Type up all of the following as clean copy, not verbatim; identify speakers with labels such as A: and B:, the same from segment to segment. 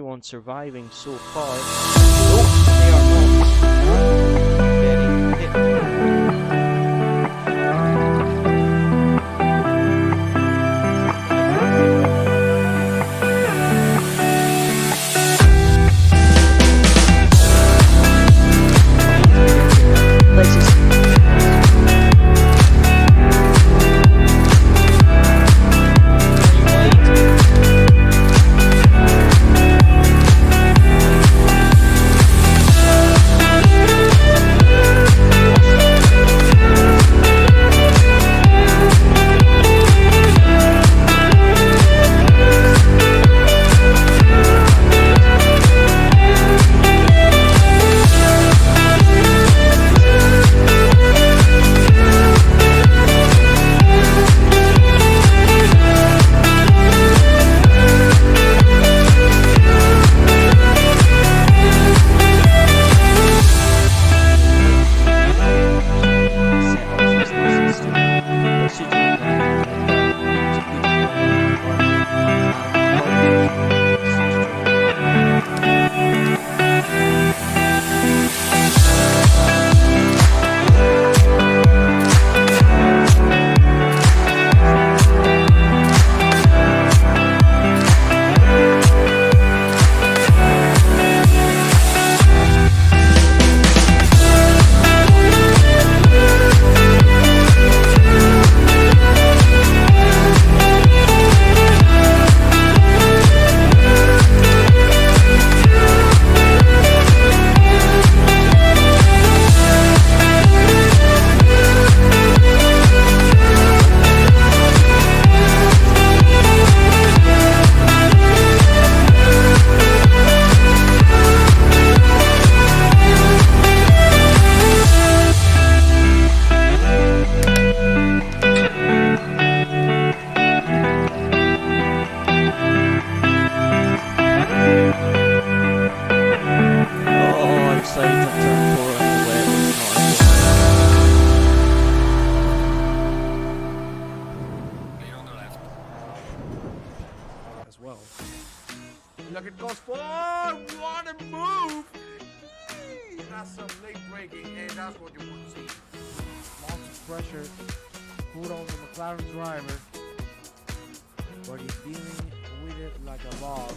A: everyone surviving so far. Oh, they are not getting hit.
B: Look, it goes forward. What a move! That's some late braking, and that's what you want to see. Lots of pressure put on the McLaren driver, but he's dealing with it like a boss.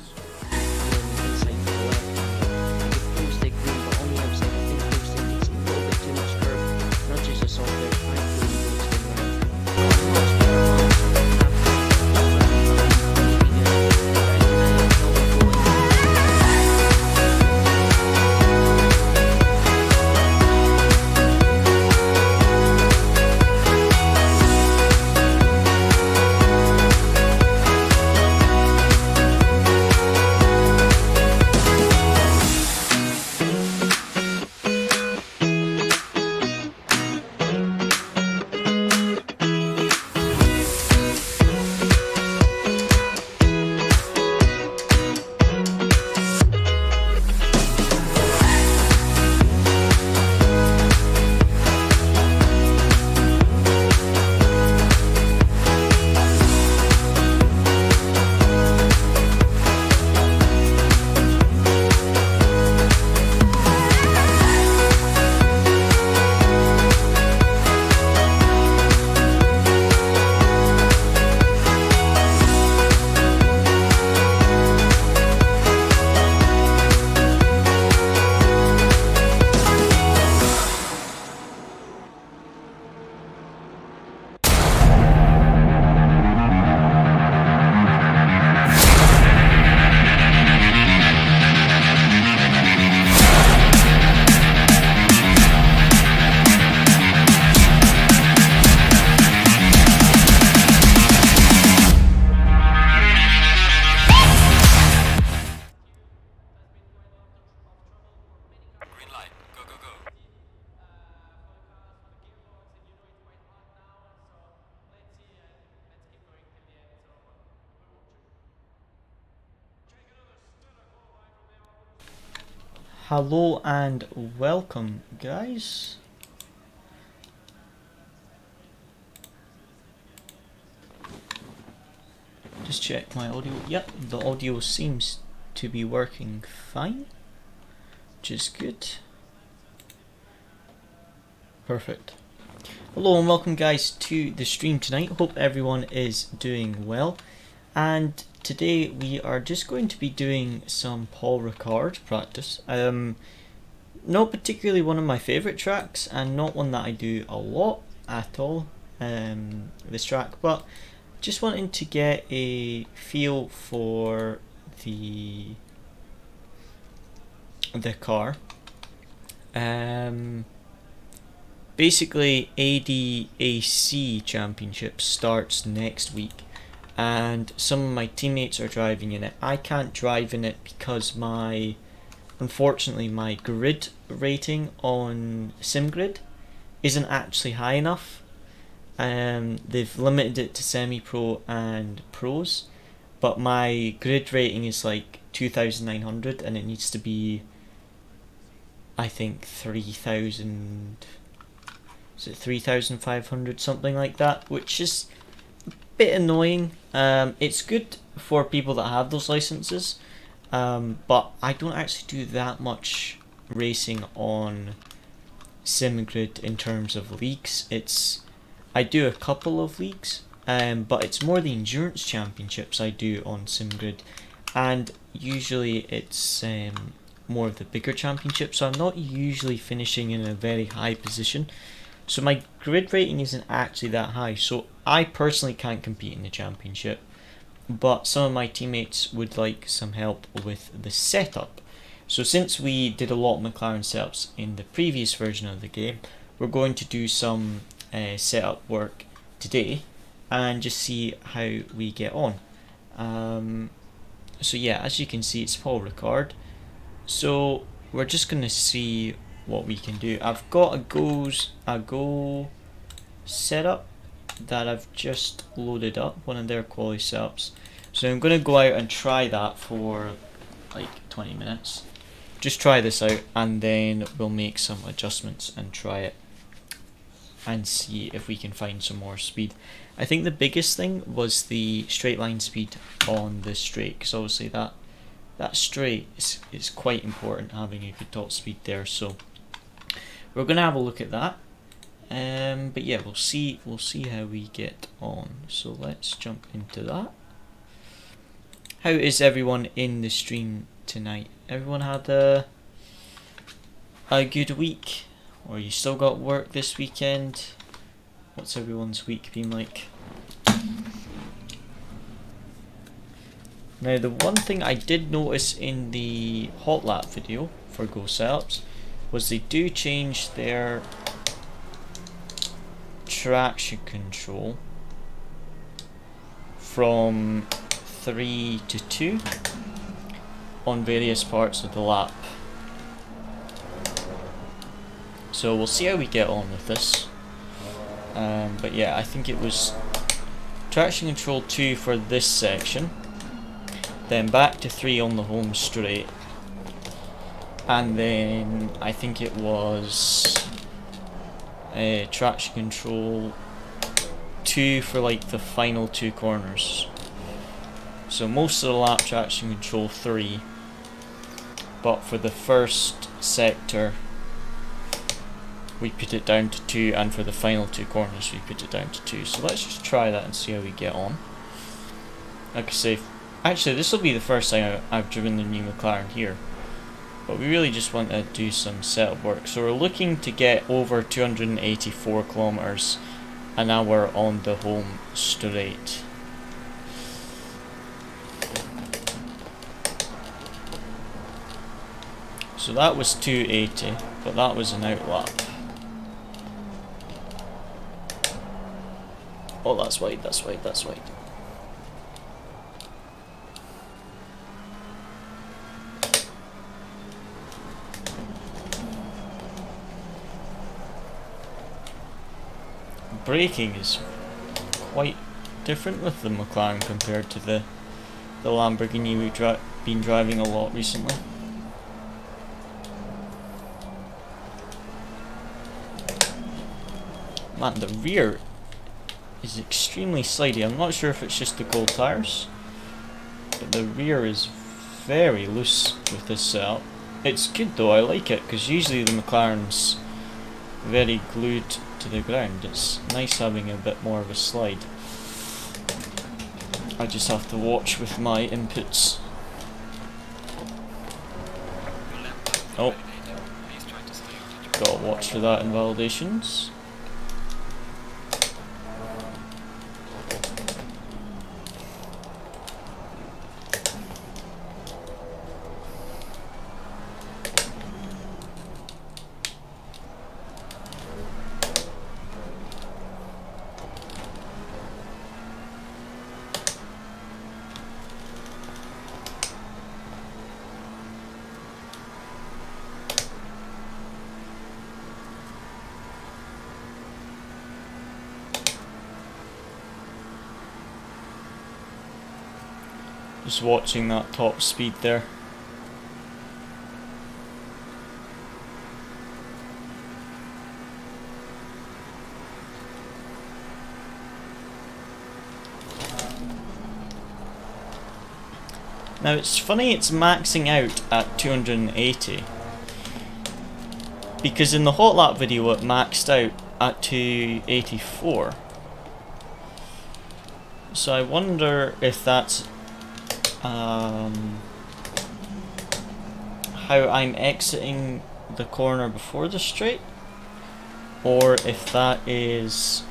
A: Hello and welcome, guys. Just check my audio. Yep, the audio seems to be working fine, which is good. Perfect. Hello and welcome guys to the stream tonight. Hope everyone is doing well. And today we are just going to be doing some Paul Ricard practice. Not particularly one of my favourite tracks, and not one that I do a lot at all, this track, but just wanting to get a feel for the car. Basically ADAC Championship starts next week, and some of my teammates are driving in it. I can't drive in it because unfortunately my grid rating on SimGrid isn't actually high enough. They've limited it to semi-pro and pros, but my grid rating is like 2,900 and it needs to be, I think, 3,000, is it 3,500, something like that, which is a bit annoying. It's good for people that have those licenses, but I don't actually do that much racing on SimGrid in terms of leagues. I do a couple of leagues, but it's more the endurance championships I do on SimGrid, and usually it's more of the bigger championships, so I'm not usually finishing in a very high position, so my grid rating isn't actually that high, so I personally can't compete in the championship, but some of my teammates would like some help with the setup. So since we did a lot of McLaren setups in the previous version of the game, we're going to do some setup work today and just see how we get on. So yeah, as you can see, it's Paul Ricard, so we're just going to see what we can do. I've got a Go setup that I've just loaded up, one of their quality setups, so I'm going to go out and try that for like 20 minutes. Just try this out and then we'll make some adjustments and try it and see if we can find some more speed. I think the biggest thing was the straight line speed on the straight, because obviously that straight is quite important, having a good top speed there, so we're going to have a look at that. But yeah, we'll see how we get on, so let's jump into that. How is everyone in the stream tonight? Everyone had a good week? Or you still got work this weekend? What's everyone's week been like? Now, the one thing I did notice in the hot lap video for Go Setups was they do change their traction control from 3 to 2 on various parts of the lap. So we'll see how we get on with this. But yeah, I think it was traction control 2 for this section, then back to 3 on the home straight, and then I think it was traction control 2 for like the final 2 corners. So most of the lap traction control 3, but for the first sector we put it down to 2, and for the final 2 corners we put it down to 2. So let's just try that and see how we get on. Like I say, actually this will be the first time I've driven the new McLaren here, but we really just want to do some setup work. So we're looking to get over 284 kilometers an hour on the home straight. So that was 280, but that was an outlap. Oh, that's wide, that's wide, that's wide. Braking is quite different with the McLaren compared to the Lamborghini we've been driving a lot recently. Man, the rear is extremely slidey. I'm not sure if it's just the gold tires, but the rear is very loose with this setup. It's good though, I like it, because usually the McLaren's very glued to the ground. It's nice having a bit more of a slide. I just have to watch with my inputs. Oh, gotta watch for that in validations. Just watching that top speed there. Now it's funny it's maxing out at 280, because in the hot lap video it maxed out at 284. So I wonder if that's how I'm exiting the corner before the straight, or if that is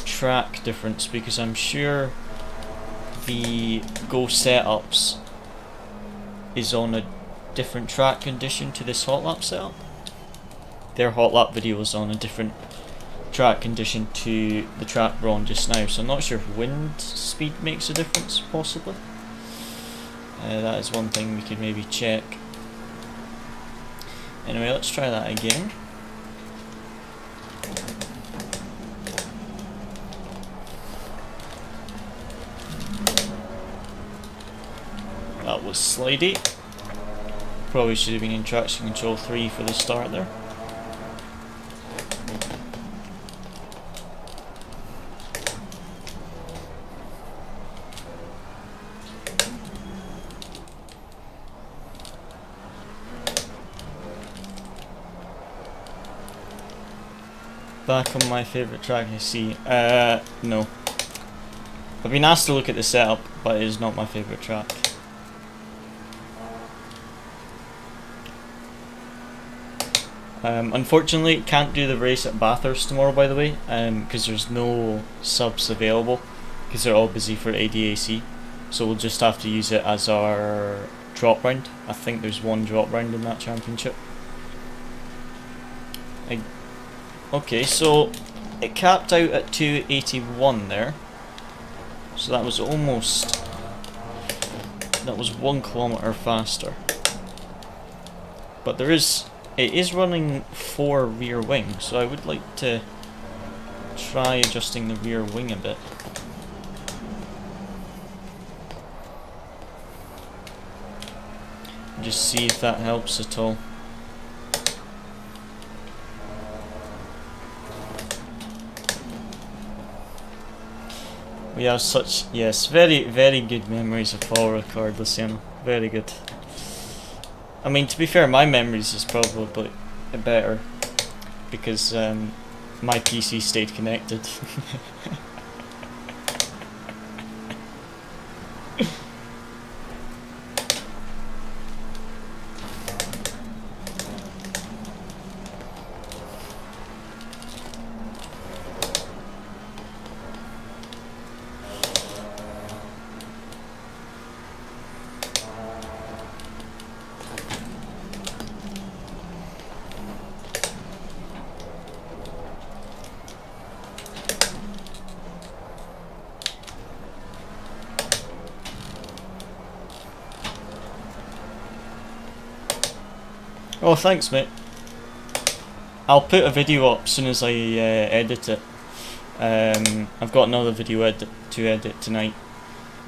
A: track difference, because I'm sure the Go setups is on a different track condition to this hot lap setup. Their hot lap video is on a different track condition to the track we're on just now, so I'm not sure if wind speed makes a difference, possibly. That is one thing we could maybe check. Anyway, let's try that again. That was slidey. Probably should have been in traction control 3 for the start there. Back on my favourite track, I see. No. I've been asked to look at the setup, but it is not my favourite track. Unfortunately, can't do the race at Bathurst tomorrow, by the way, because there's no subs available, because they're all busy for ADAC. So we'll just have to use it as our drop round. I think there's one drop round in that championship. Okay, so it capped out at 281 there. So that was almost... that was 1 kilometer faster. But there is... it is running 4 rear wing, so I would like to try adjusting the rear wing a bit. Just see if that helps at all. We have such, yes, very, very good memories of Paul Ricard, Luciano. Very good. I mean, to be fair, my memories is probably better because my PC stayed connected. Oh, thanks, mate. I'll put a video up as soon as I edit it. I've got another video to edit tonight,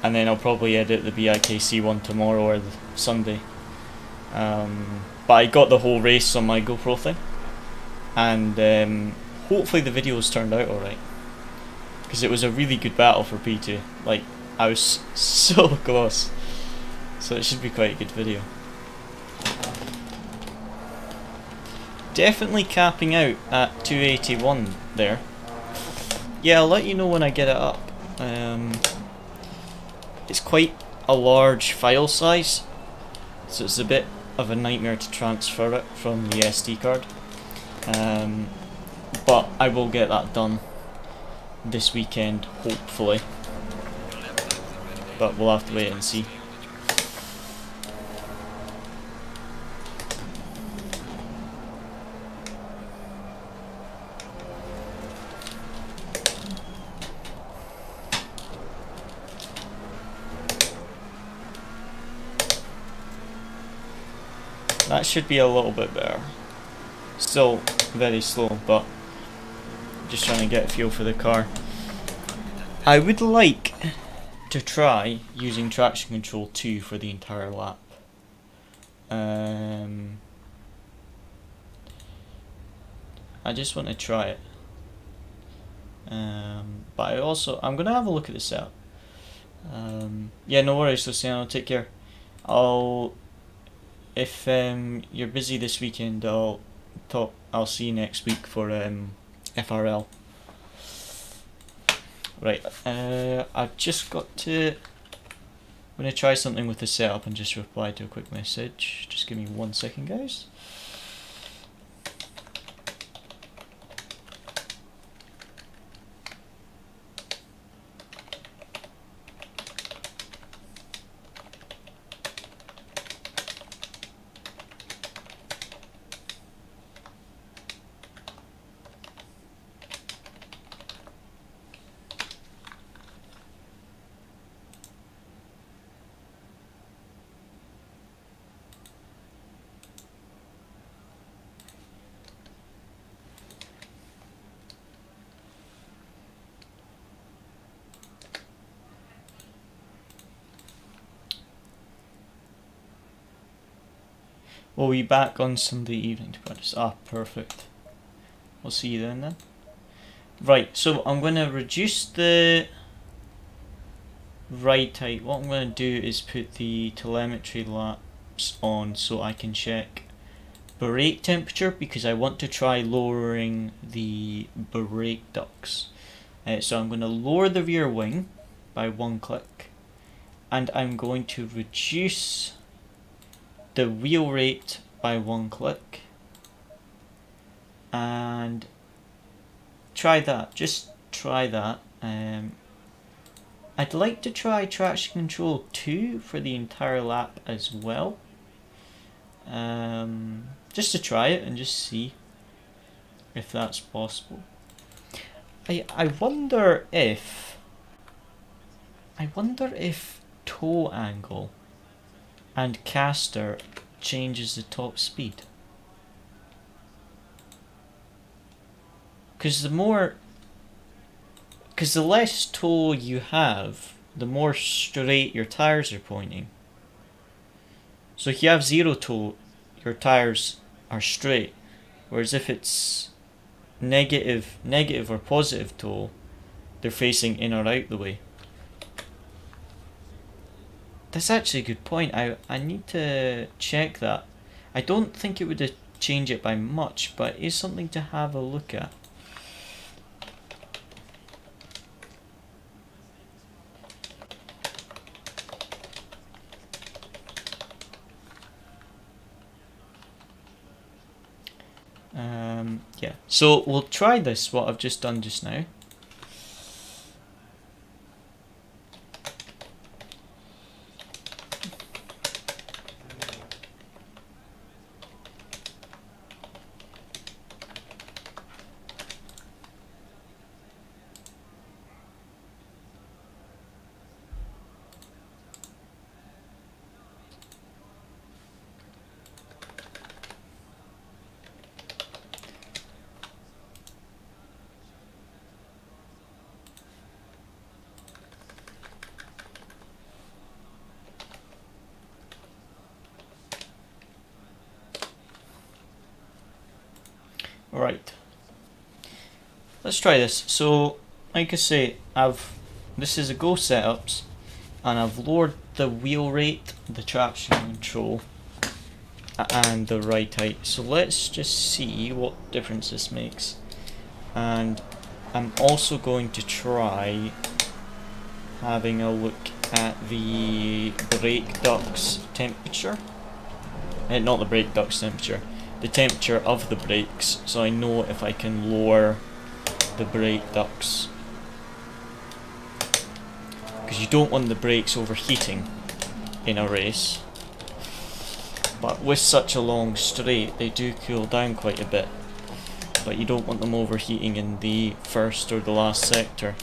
A: and then I'll probably edit the BIKC one tomorrow or the Sunday. But I got the whole race on my GoPro thing, and hopefully the videos turned out alright, because it was a really good battle for P2. Like, I was so close. So it should be quite a good video. Definitely capping out at 281 there. Yeah, I'll let you know when I get it up. It's quite a large file size, so it's a bit of a nightmare to transfer it from the SD card. But I will get that done this weekend, hopefully. But we'll have to wait and see. That should be a little bit better. Still very slow, but just trying to get a feel for the car. I would like to try using traction control 2 for the entire lap. I just want to try it. But I'm gonna have a look at the setup. Yeah, no worries, Luciano. Take care. If you're busy this weekend, I'll see you next week for FRL. Right, I've just got to. I'm gonna try something with the setup and just reply to a quick message. Just give me 1 second, guys. We'll be back on Sunday evening to practice. Ah, perfect. We'll see you then. Right, so I'm going to reduce the ride height. What I'm going to do is put the telemetry laps on so I can check brake temperature, because I want to try lowering the brake ducts. So I'm going to lower the rear wing by 1 click, and I'm going to reduce the wheel rate by 1 click, and try that. Just try that. I'd like to try traction control 2 for the entire lap as well, just to try it and just see if that's possible. I wonder if toe angle and caster changes the top speed. Because the less toe you have, the more straight your tires are pointing. So if you have 0 toe, your tires are straight. Whereas if it's negative or positive toe, they're facing in or out the way. That's actually a good point. I need to check that. I don't think it would change it by much, but it is something to have a look at. Yeah, so we'll try this, what I've just done just now. Right, let's try this. So like I say, this is a Go Setups, and I've lowered the wheel rate, the traction control, and the ride height. So let's just see what difference this makes. And I'm also going to try having a look at the brake ducts temperature. Not the brake ducts temperature, the temperature of the brakes, so I know if I can lower the brake ducts. Because you don't want the brakes overheating in a race. But with such a long straight, they do cool down quite a bit. But you don't want them overheating in the first or the last sector.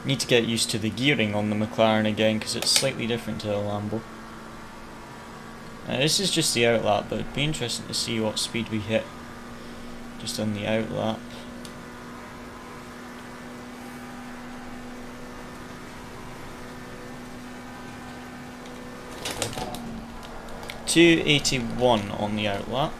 A: Need to get used to the gearing on the McLaren again, because it's slightly different to the Lambo. This is just the outlap, but it'd be interesting to see what speed we hit just on the outlap. .281 on the outlap.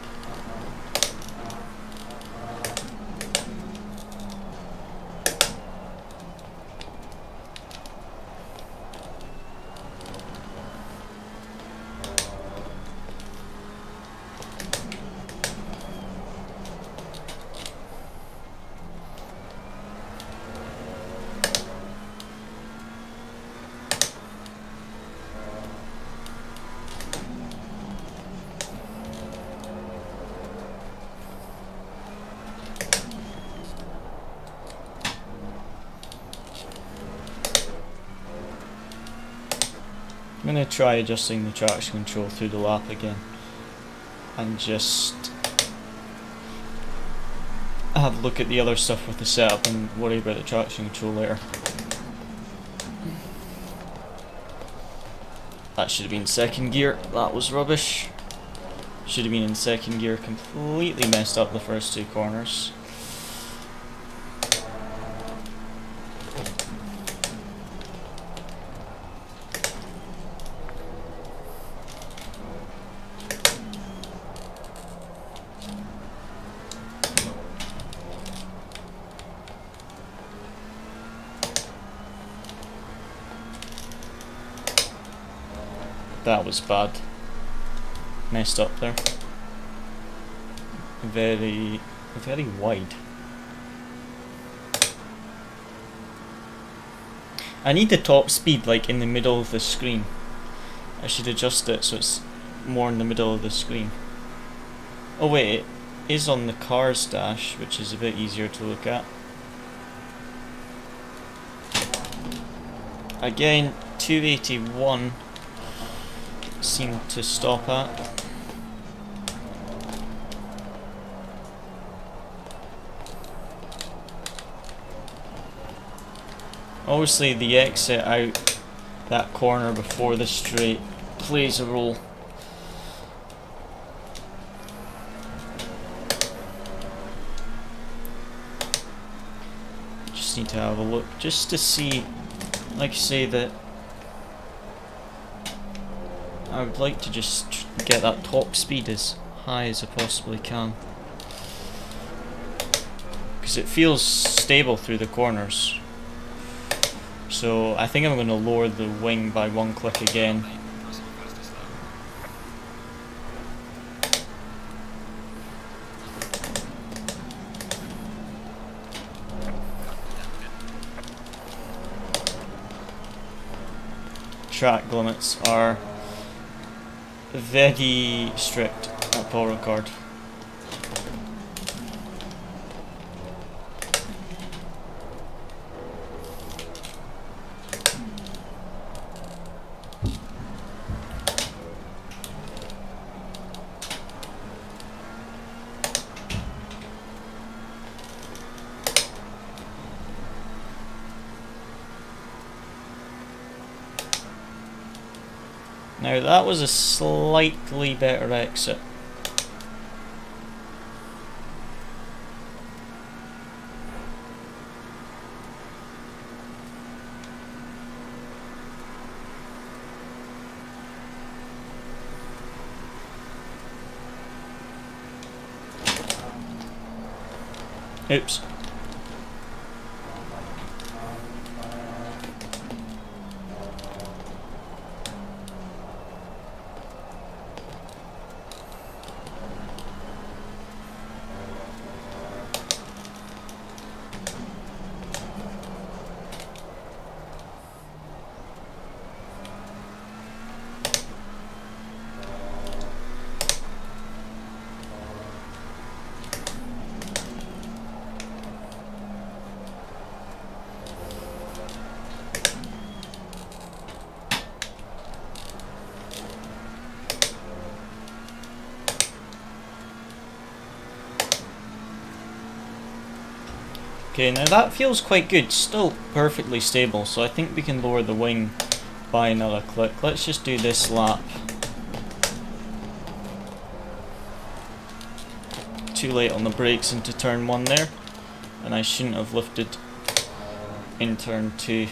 A: I'm going to try adjusting the traction control through the lap again and just have a look at the other stuff with the setup and worry about the traction control later. That should have been second gear, that was rubbish. Should have been in second gear, completely messed up the first two corners. That was bad. Messed up there. Very wide. I need the top speed like in the middle of the screen. I should adjust it so it's more in the middle of the screen. Oh wait, it is on the car's dash, which is a bit easier to look at. Again, 281 seemed to stop at. Obviously the exit out that corner before the straight plays a role. Just need to have a look just to see, like I say, that I would like to just get that top speed as high as I possibly can, because it feels stable through the corners. So I think I'm going to lower the wing by one click again. Track limits are very strict at Paul Ricard. Now that was a slightly better exit. Oops. Okay, now that feels quite good, still perfectly stable, so I think we can lower the wing by another click. Let's just do this lap. Too late on the brakes into turn 1 there, and I shouldn't have lifted in turn 2.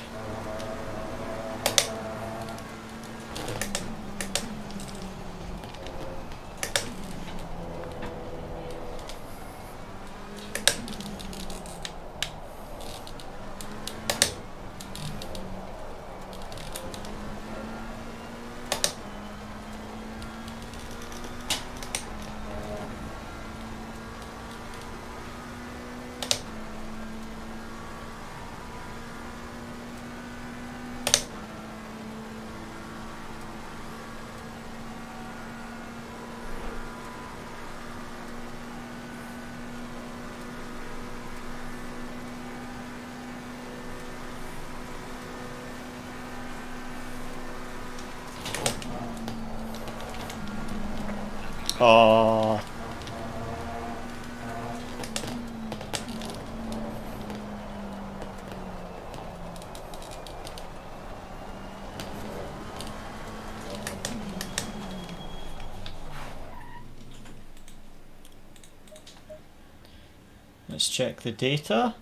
A: Oh. Let's check the data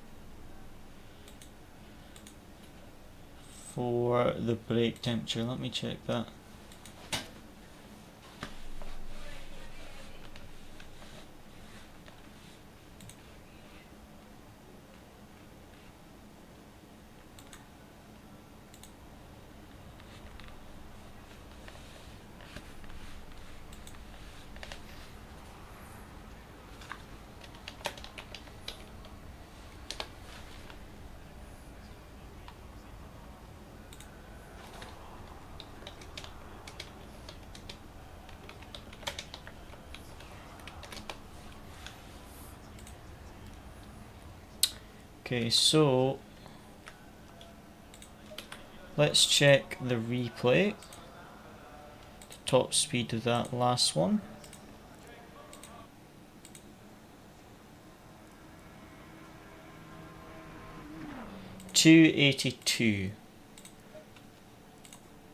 A: for the brake temperature. Let me check that. Okay, so let's check the replay. The top speed of that last one. 282.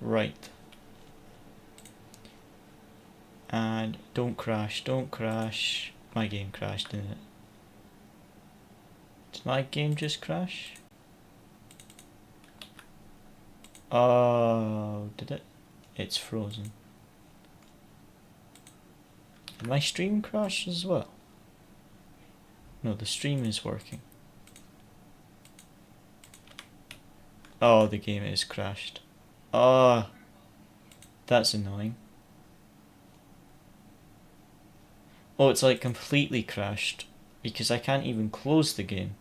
A: Right. And don't crash, don't crash. My game crashed, didn't it? Did my game just crash? Oh, did it? It's frozen. Did my stream crash as well? No, the stream is working. Oh, the game is crashed. Oh, that's annoying. Oh, it's like completely crashed because I can't even close the game.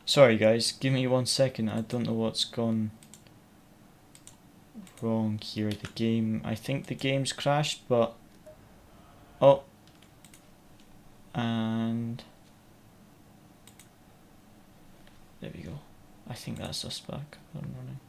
A: Sorry guys, give me 1 second. I don't know what's gone wrong here. The game, I think the game's crashed, but oh, and there we go. I think that's us back up and running.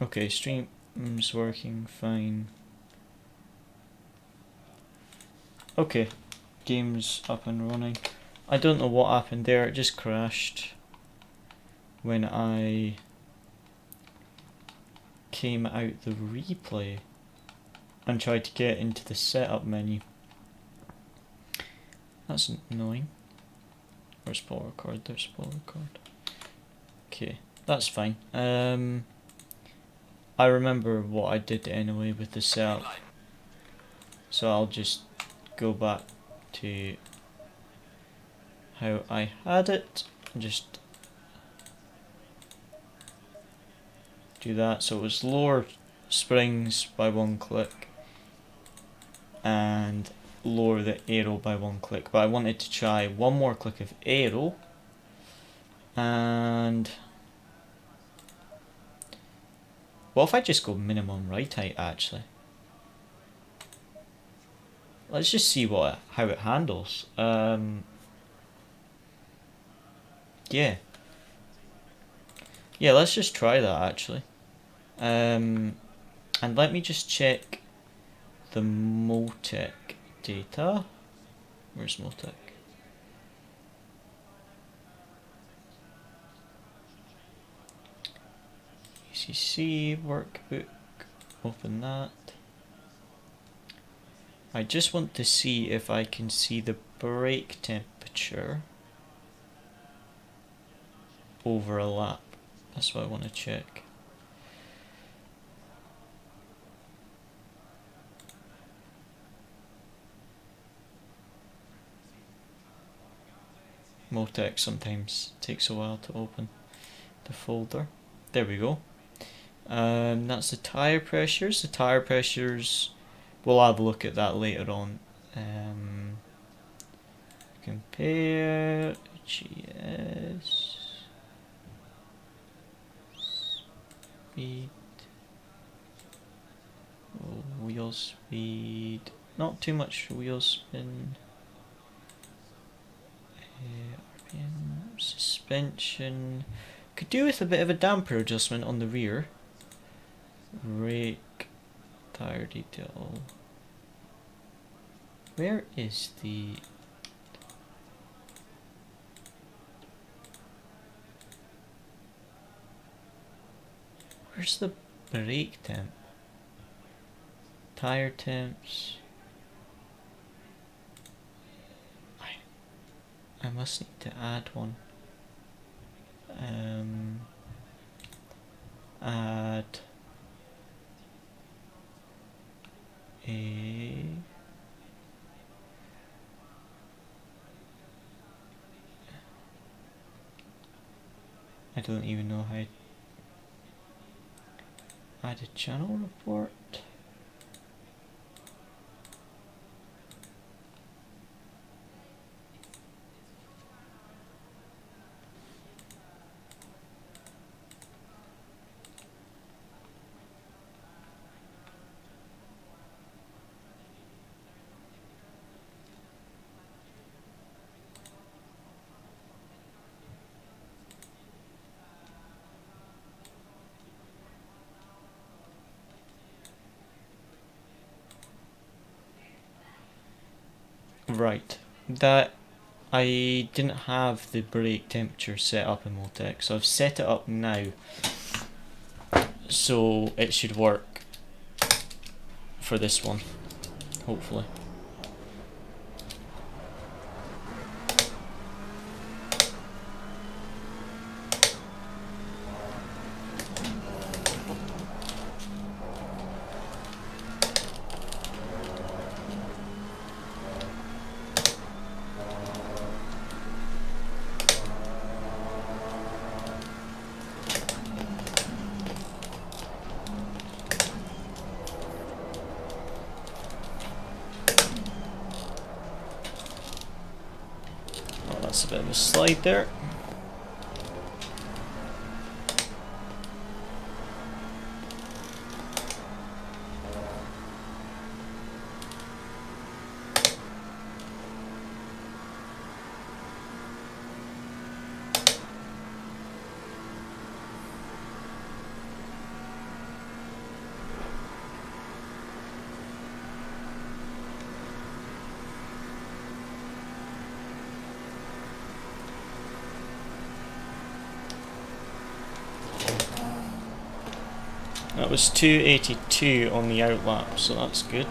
A: Okay, stream's working fine. Okay, game's up and running. I don't know what happened there, it just crashed when I came out the replay and tried to get into the setup menu. That's annoying. Where's power cord? There's power cord. Okay, that's fine. I remember what I did anyway with the setup, so I'll just go back to how I had it and just do that. So it was lower springs by 1 click and lower the aero by 1 click, but I wanted to try 1 more click of aero, and what if I just go minimum right height actually? Let's just see how it handles. Yeah, let's just try that actually. And let me just check the Motec data. Where's Motec? ECC workbook, open that. I just want to see if I can see the brake temperature over a lap. That's what I want to check. Motec sometimes takes a while to open the folder. There we go. That's the tyre pressures. The tyre pressures, we'll have a look at that later on. Compare GS speed, wheel speed, not too much wheel spin. RPM, suspension, could do with a bit of a damper adjustment on the rear. Rake, tire detail. Where is the... Where's the brake temp? Tire temps. I must need to add one. Add a... I don't even know how to add a channel report. Right, that I didn't have the brake temperature set up in Motec, so I've set it up now, so it should work for this one, hopefully. That's a bit of a slide there. That was 282 on the outlap, so that's good.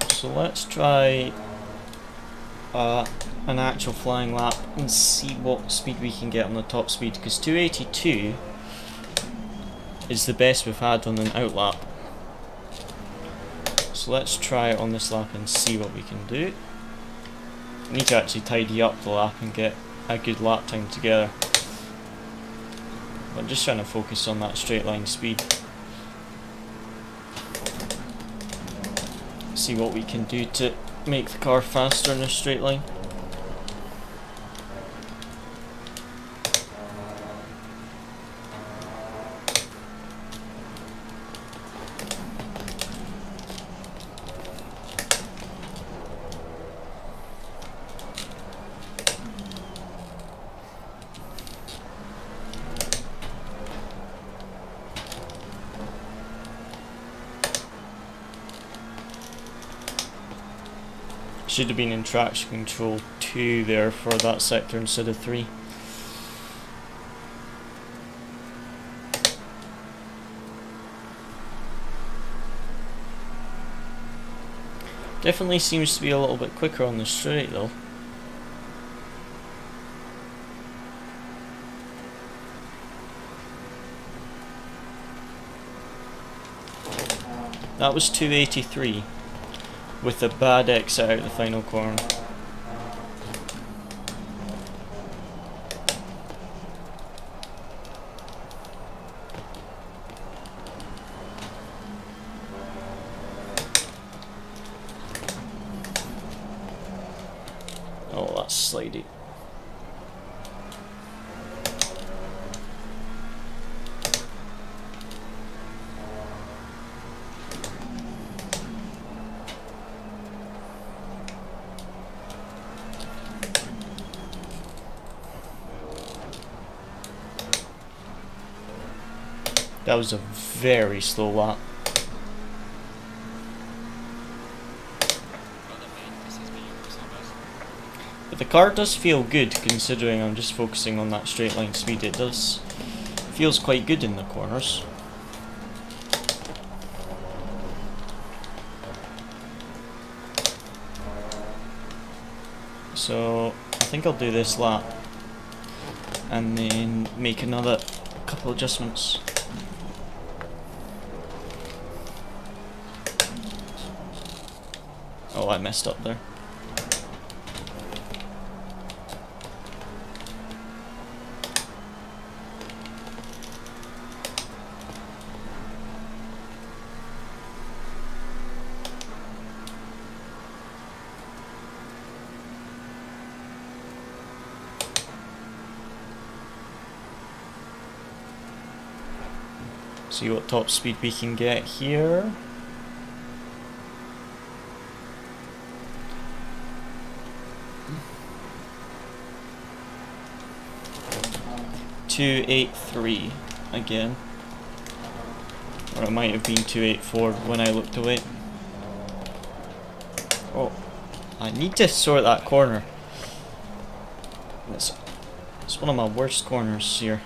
A: So let's try an actual flying lap and see what speed we can get on the top speed, because 282 is the best we've had on an outlap. So let's try it on this lap and see what we can do. We need to actually tidy up the lap and get a good lap time together. I'm just trying to focus on that straight line speed. See what we can do to make the car faster in a straight line. Should have been in traction control 2 there for that sector instead of 3. Definitely seems to be a little bit quicker on the straight though. That was 283. With a bad exit out the final corner. Oh, that's slidey. That was a very slow lap. But the car does feel good considering I'm just focusing on that straight line speed. It feels quite good in the corners. So I think I'll do this lap and then make another couple adjustments. Oh, I messed up there. See what top speed we can get here. .283 again, or it might have been 284 when I looked away. Oh, I need to sort that corner. It's one of my worst corners here.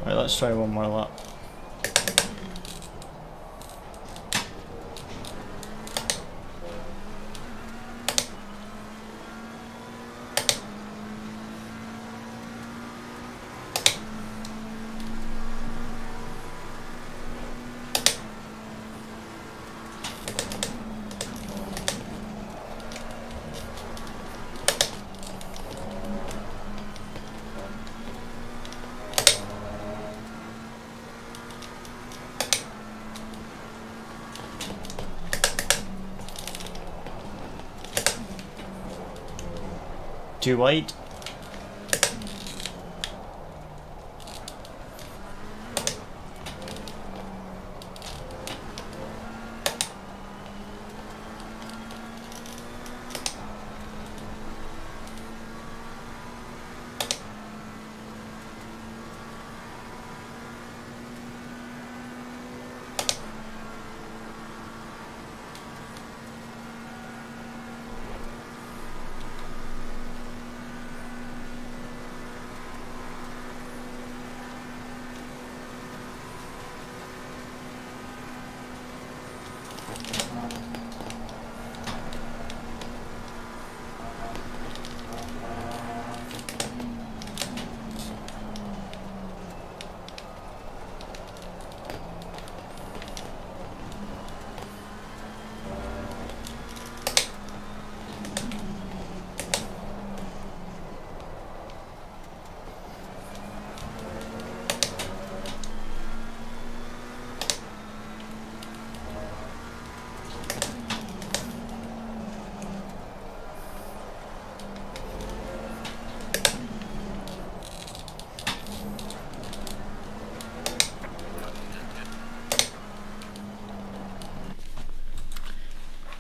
A: Alright, let's try one more lap. Too wide.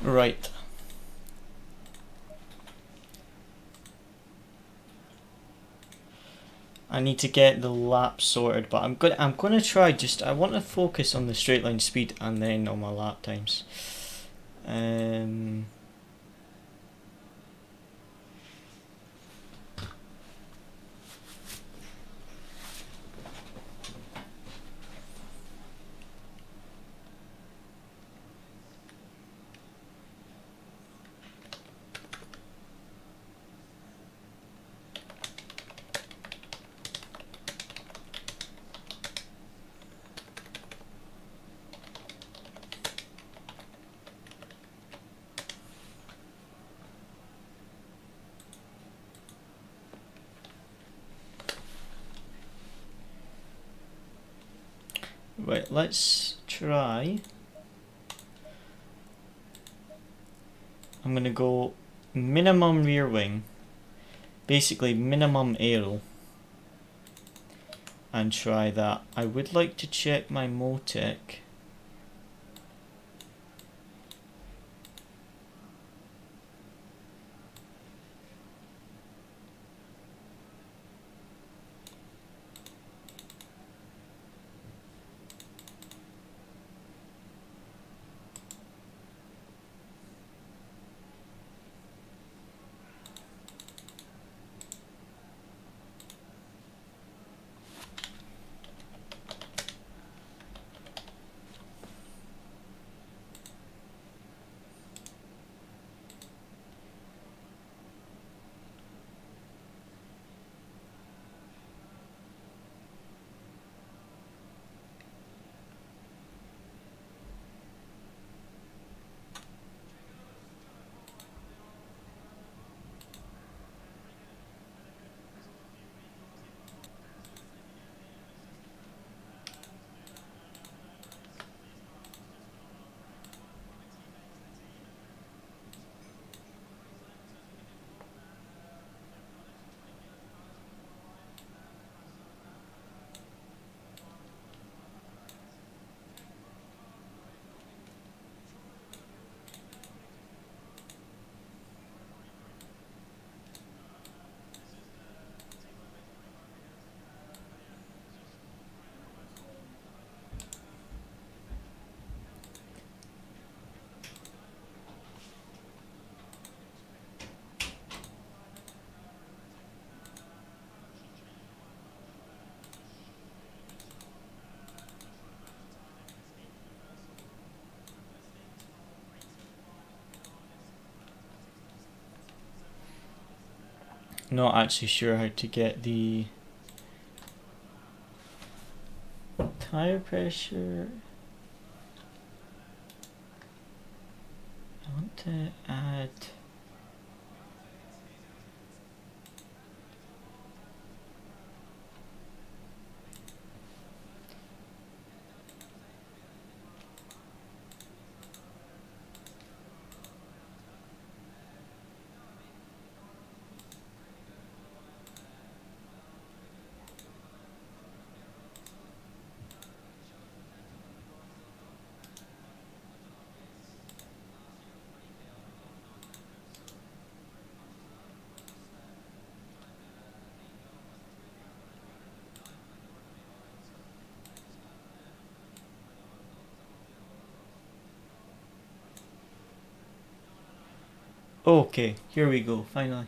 A: Right. I need to get the lap sorted, but I'm gonna try just, I want to focus on the straight line speed and then on my lap times. Right, let's try. I'm gonna go minimum rear wing, basically minimum aero, and try that. I would like to check my Motec. Not actually sure how to get the tire pressure. I want to add. Okay, here we go, finally.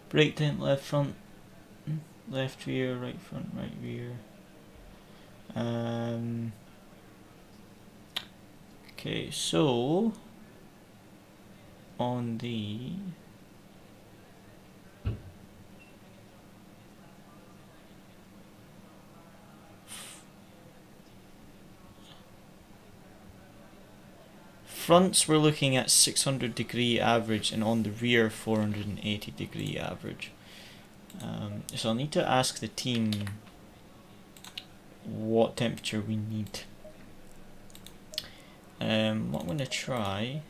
A: Brake temp, left front, left rear, right front, right rear. Okay, so on the fronts we're looking at 600 degree average, and on the rear 480 degree average. So I'll need to ask the team what temperature we need. What I'm going to try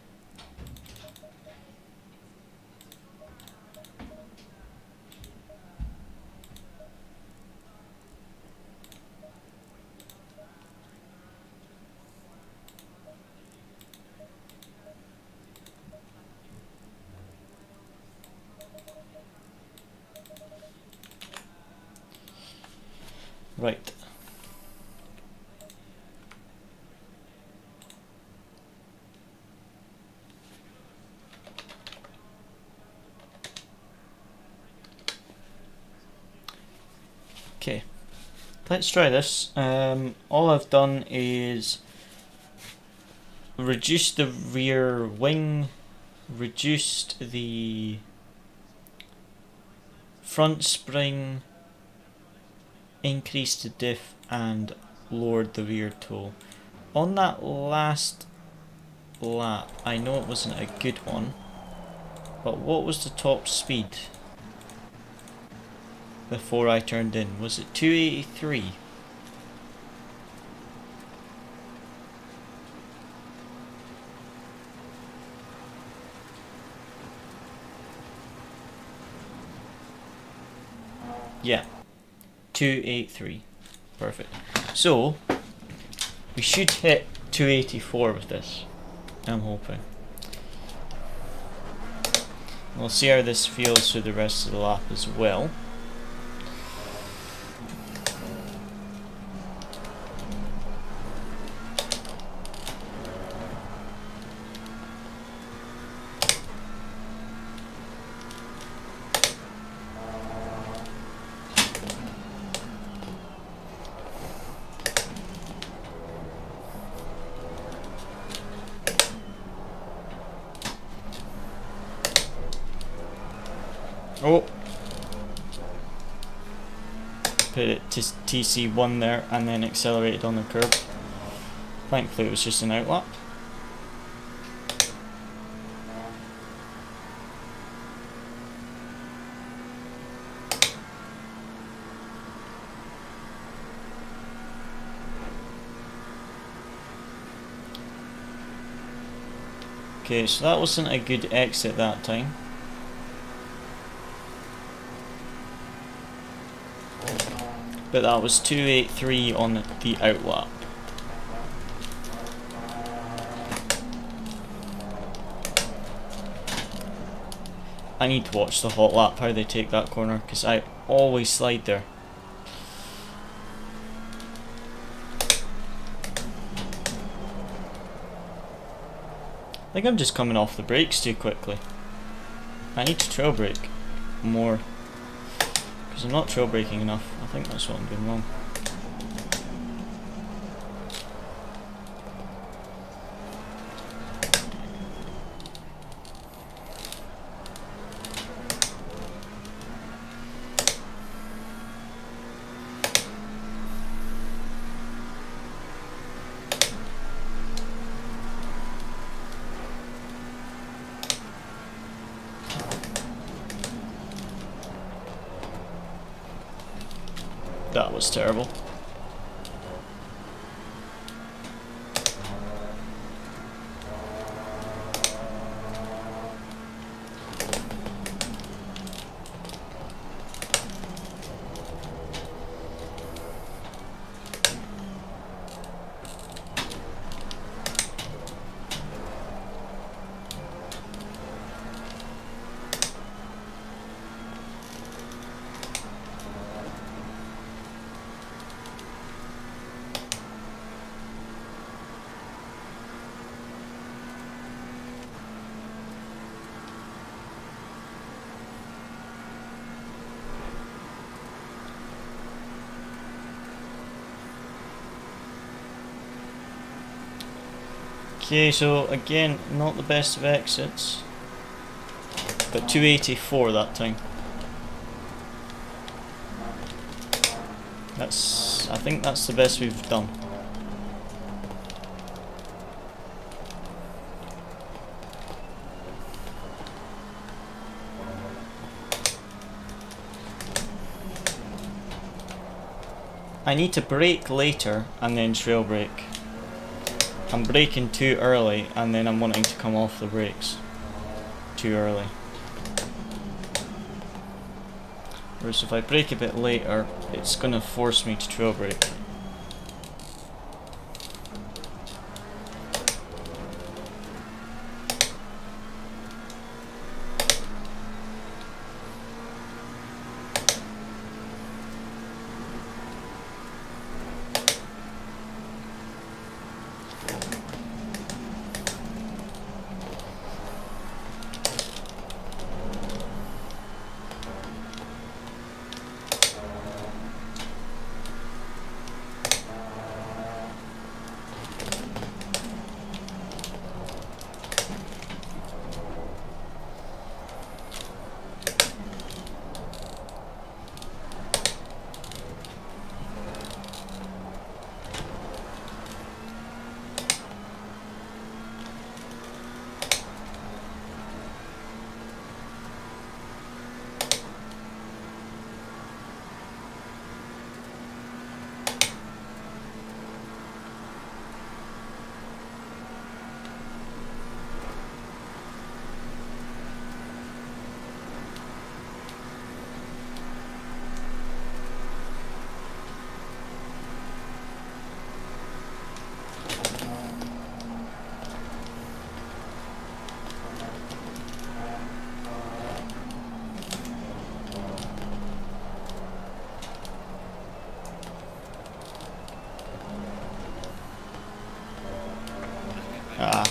A: right. Okay, let's try this. All I've done is reduced the rear wing, reduced the front spring, increased the diff, and lowered the rear toe. On that last lap, I know it wasn't a good one, but what was the top speed before I turned in? Was it 283? Yeah, 283. Perfect. So we should hit 284 with this, I'm hoping. We'll see how this feels through the rest of the lap as well. Oh! Put it to TC1 there and then accelerated on the curb. Thankfully it was just an outlap. Okay, so that wasn't a good exit that time. But that was 283 on the outlap. I need to watch the hot lap, how they take that corner, because I always slide there. I think I'm just coming off the brakes too quickly. I need to trail brake more, because I'm not trail braking enough. I think that's what I'm doing wrong. That was terrible. Okay, so again, not the best of exits, but 284 that time. I think that's the best we've done. I need to brake later and then trail brake. I'm braking too early and then I'm wanting to come off the brakes too early. Whereas if I brake a bit later, it's going to force me to trail brake. Ah.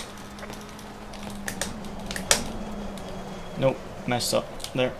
A: Nope, messed up there.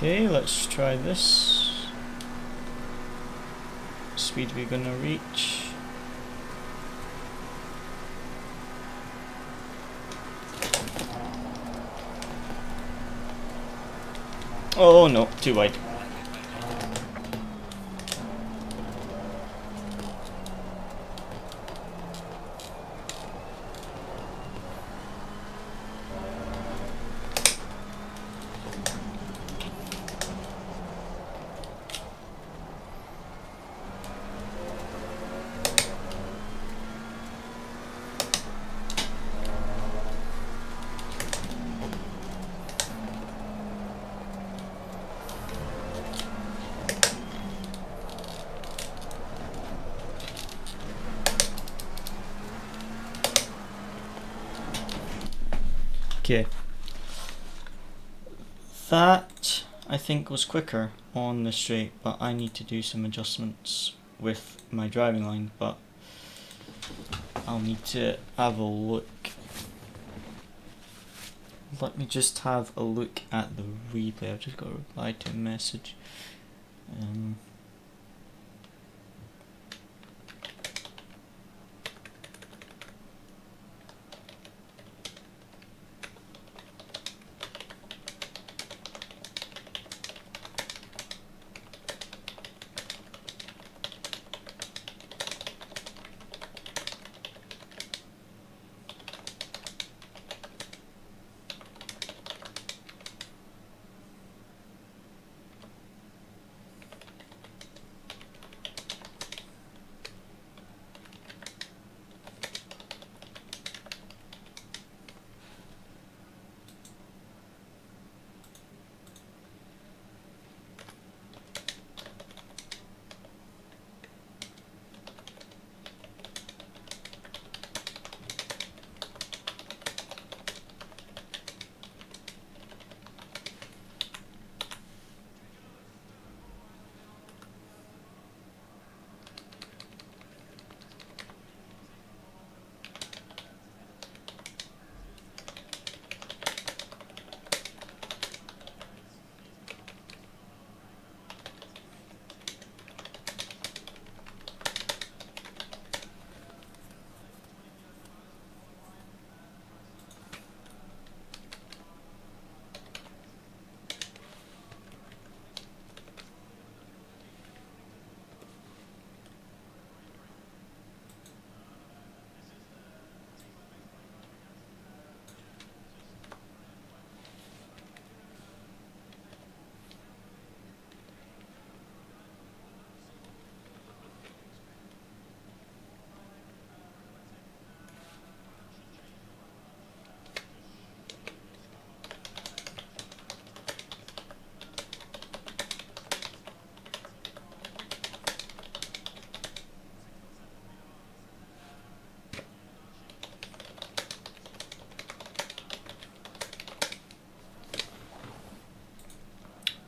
A: Okay, let's try this. Speed we're gonna reach. Oh no, too wide. Okay, that I think was quicker on the straight, but I need to do some adjustments with my driving line, but I'll need to have a look. Let me just have a look at the replay. I've just got to reply to a message.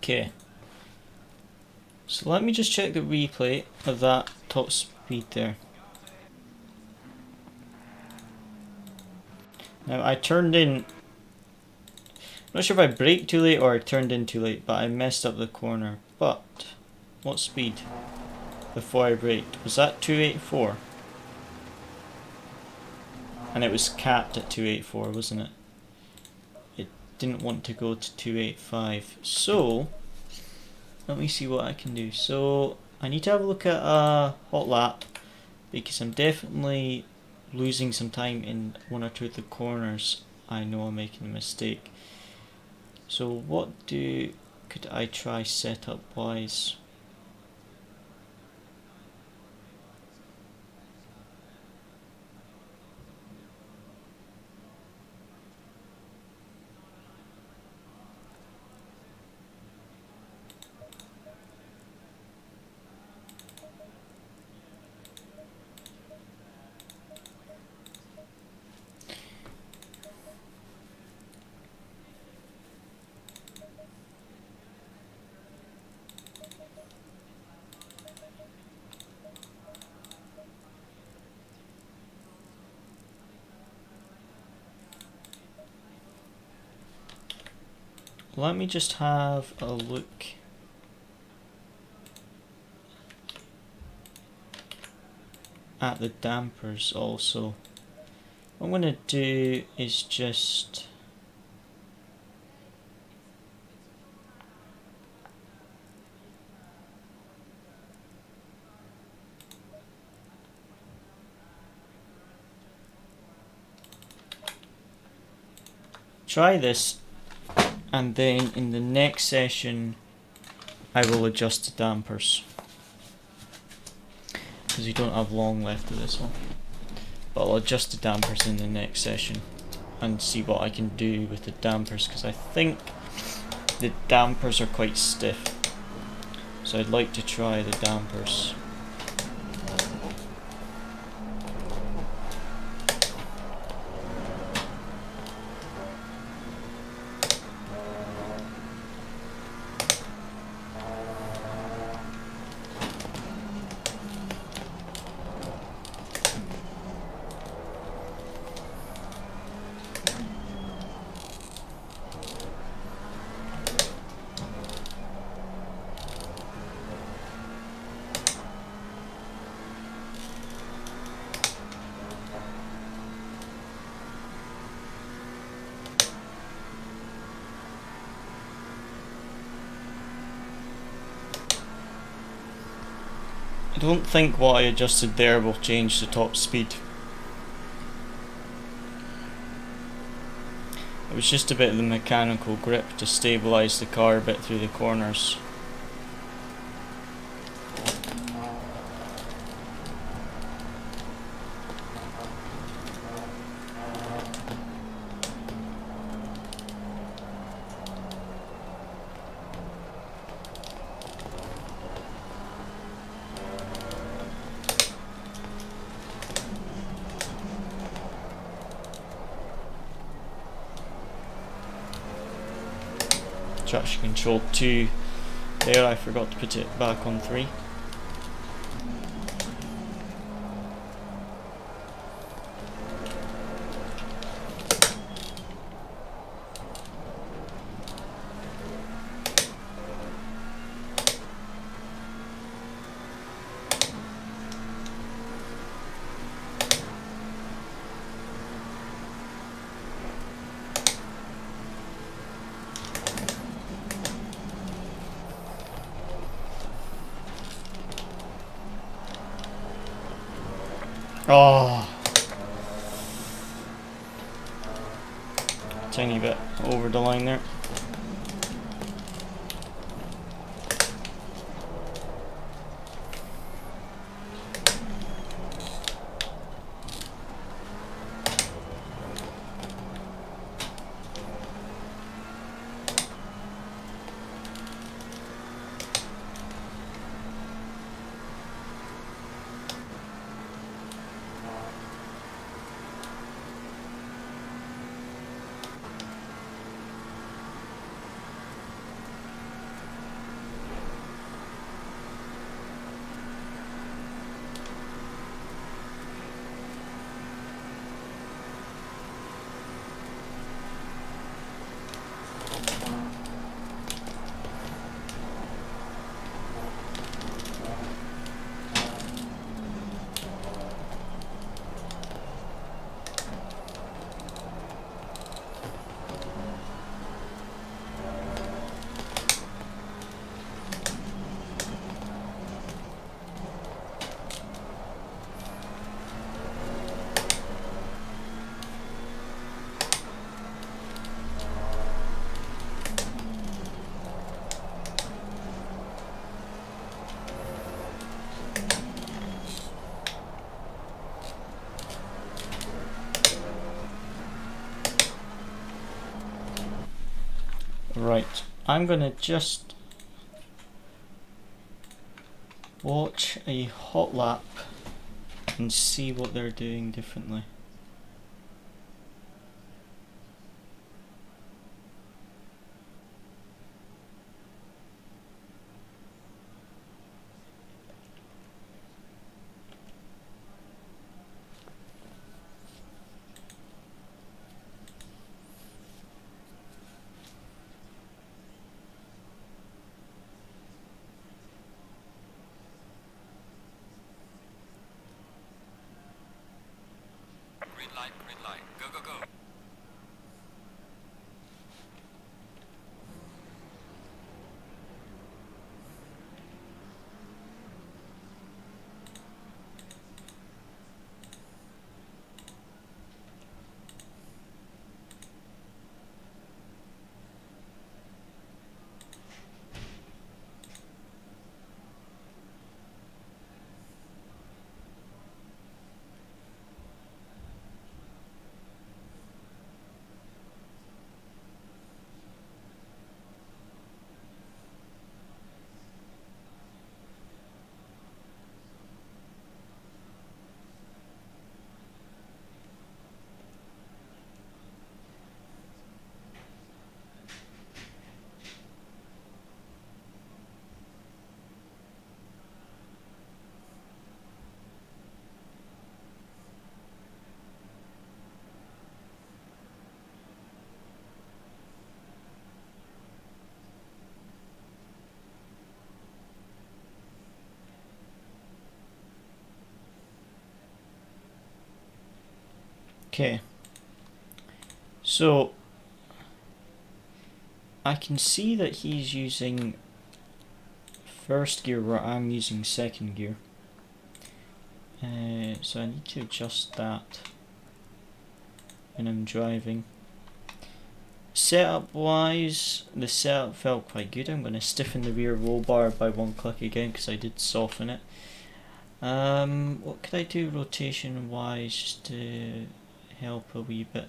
A: Okay. So let me just check the replay of that top speed there. Now I turned in, I'm not sure if I braked too late or I turned in too late, but I messed up the corner. But, what speed before I braked? Was that 284? And it was capped at 284, wasn't it? It didn't want to go to 285. So, let me see what I can do. So, I need to have a look at a hot lap, because I'm definitely losing some time in one or two of the corners. I know I'm making a mistake. So what could I try setup wise? Let me just have a look at the dampers also. What I'm going to do is just try this, and then in the next session I will adjust the dampers, because we don't have long left of this one. But I'll adjust the dampers in the next session and see what I can do with the dampers, because I think the dampers are quite stiff, so I'd like to try the dampers. I don't think what I adjusted there will change the top speed. It was just a bit of the mechanical grip to stabilise the car a bit through the corners. Traction control 2 there, I forgot to put it back on 3. Oh, tiny bit over the line there. Right, I'm gonna just watch a hot lap and see what they're doing differently.
C: Green light, go, go, go.
A: Okay, so I can see that he's using first gear where I'm using second gear. So I need to adjust that when I'm driving. Setup wise, the setup felt quite good. I'm going to stiffen the rear roll bar by one click again because I did soften it. What could I do rotation wise just to help a wee bit?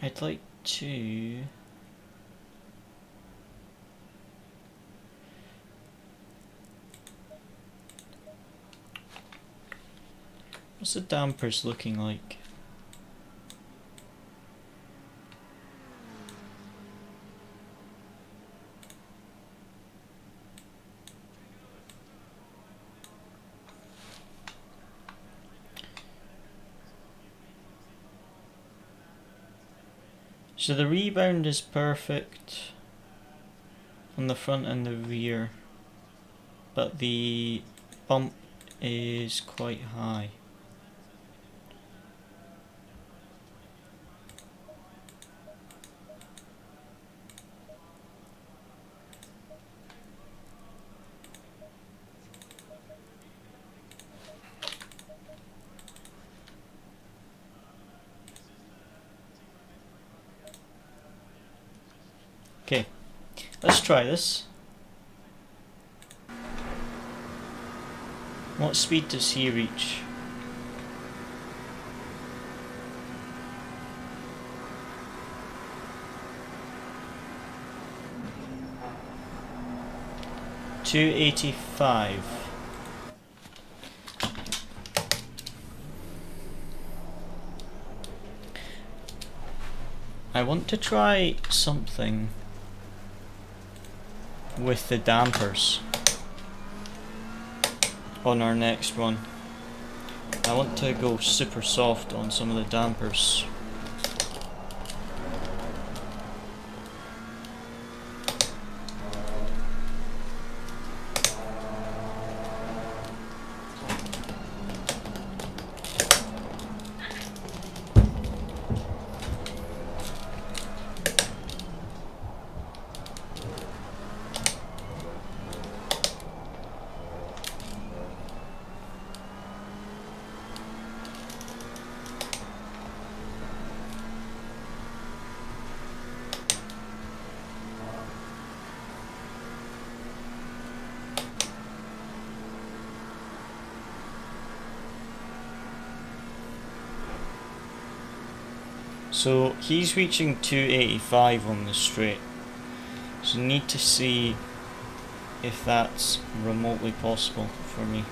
A: I'd like to... What's the dampers looking like? So the rebound is perfect on the front and the rear, but the bump is quite high. Okay, let's try this. What speed does he reach? $285. I want to try something with the dampers on our next one. I want to go super soft on some of the dampers. So he's reaching 285 on the straight. So need to see if that's remotely possible for me.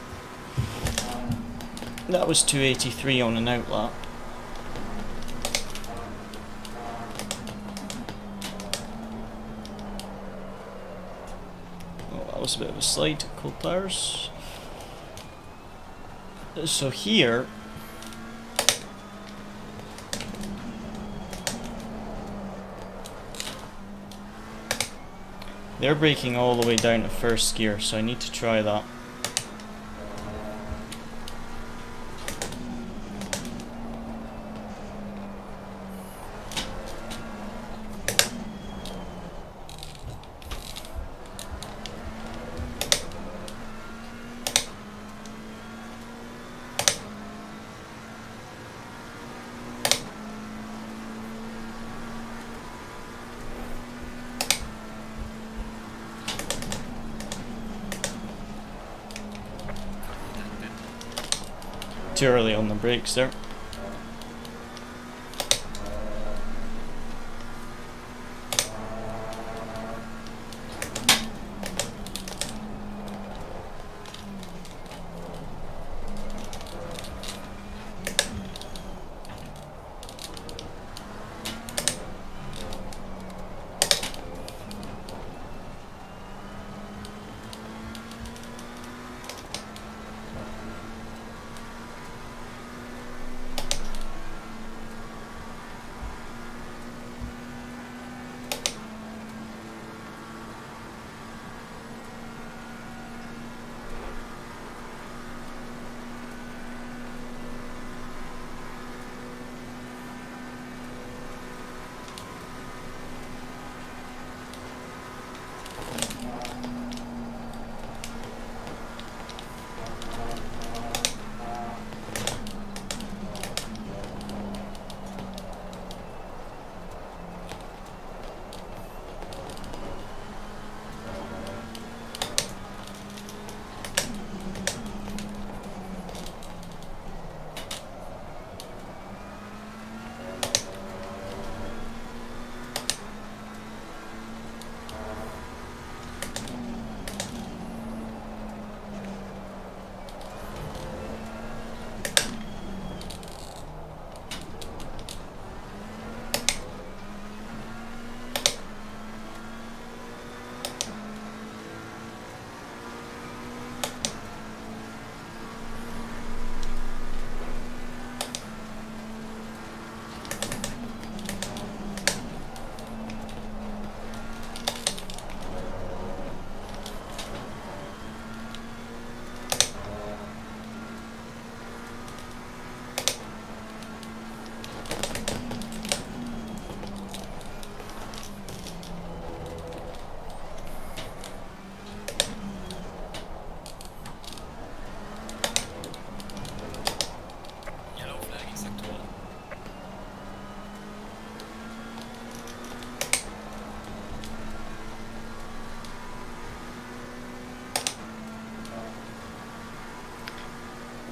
A: That was 283 on an outlap. Oh, that was a bit of a slide, cold tires. So here, they're braking all the way down to first gear, so I need to try that. Too early on the brakes there.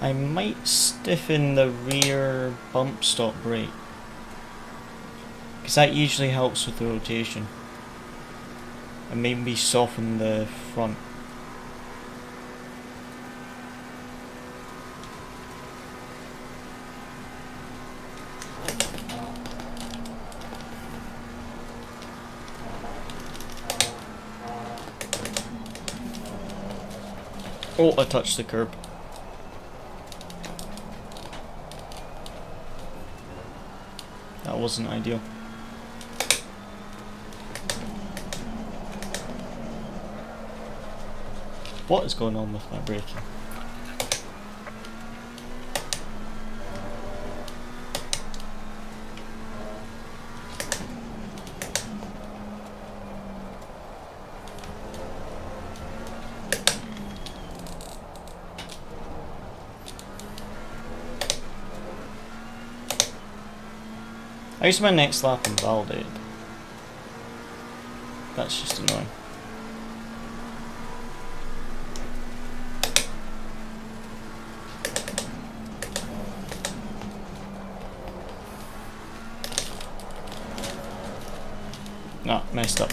A: I might stiffen the rear bump stop brake, because that usually helps with the rotation, and maybe soften the front. Oh, I touched the curb. That wasn't ideal. What is going on with my braking? How's my next lap invalidated? That's just annoying. Ah, messed up.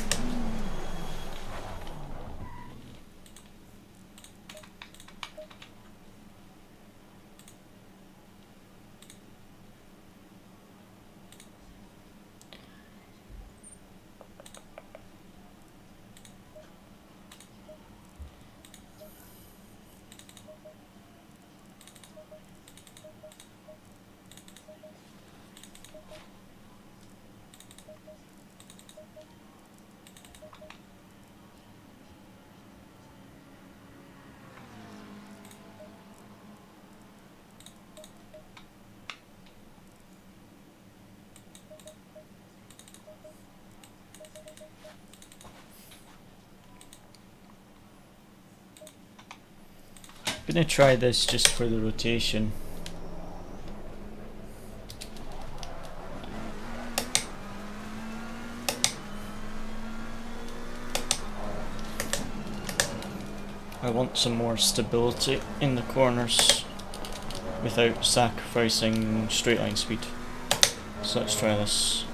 A: gonna try this just for the rotation. I want some more stability in the corners without sacrificing straight line speed. So let's try this.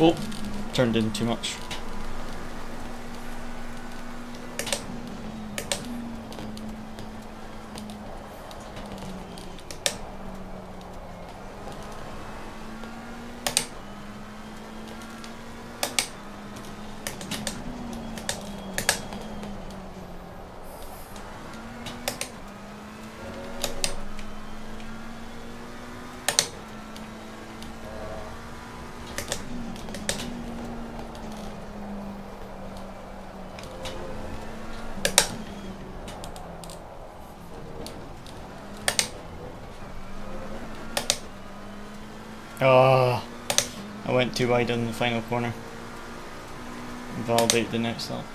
A: Oh, turned in too much. Ah, I went too wide on the final corner. Validate the next lap.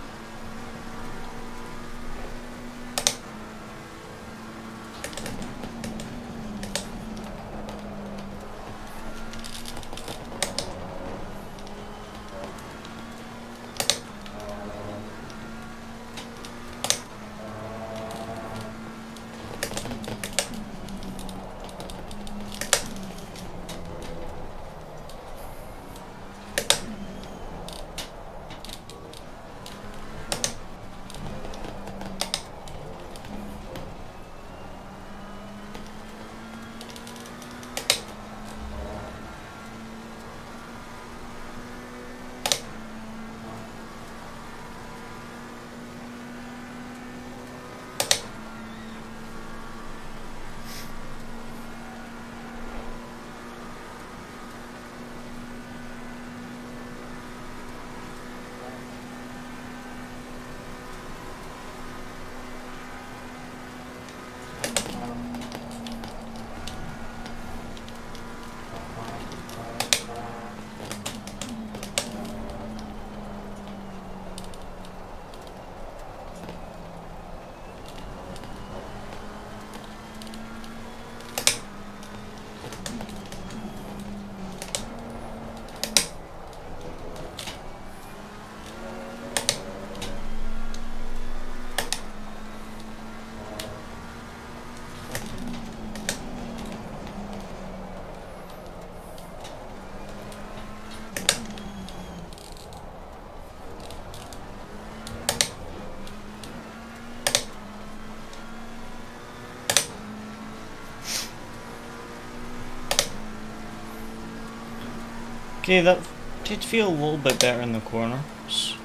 A: Okay, that did feel a little bit better in the corners.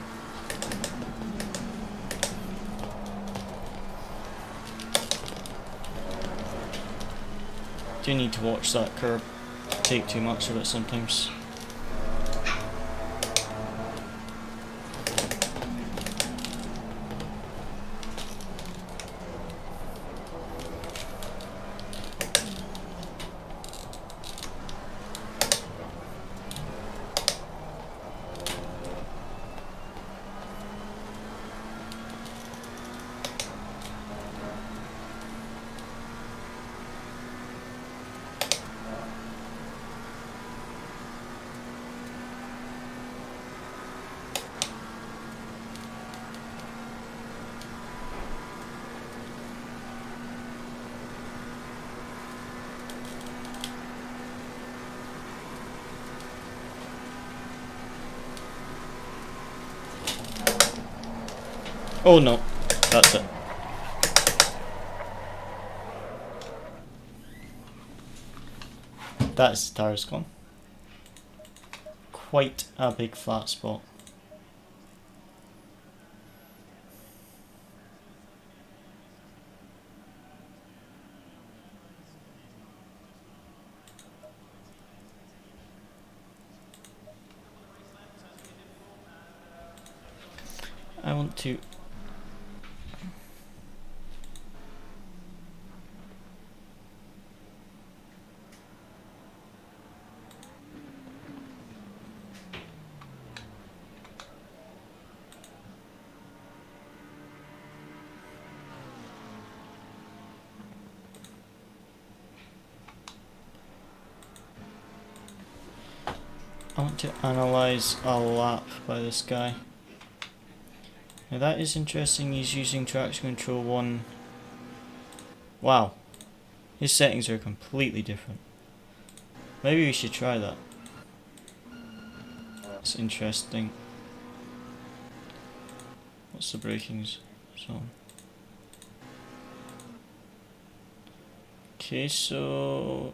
A: Do need to watch that curb. Take too much of it sometimes. Oh no, that's it. That's the tires gone. Quite a big flat spot. I want to analyze a lap by this guy. Now that is interesting, he's using traction control 1. Wow, his settings are completely different. Maybe we should try that. It's interesting. What's the braking zone? Okay, so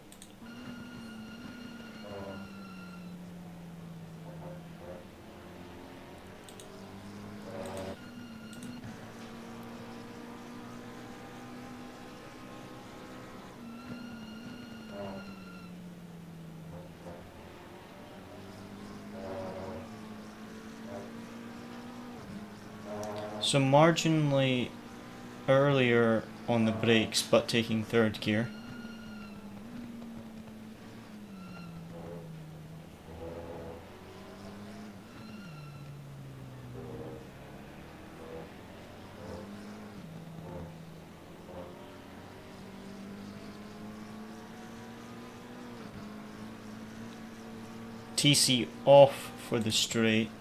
A: marginally earlier on the brakes, but taking third gear. TC off for the straight.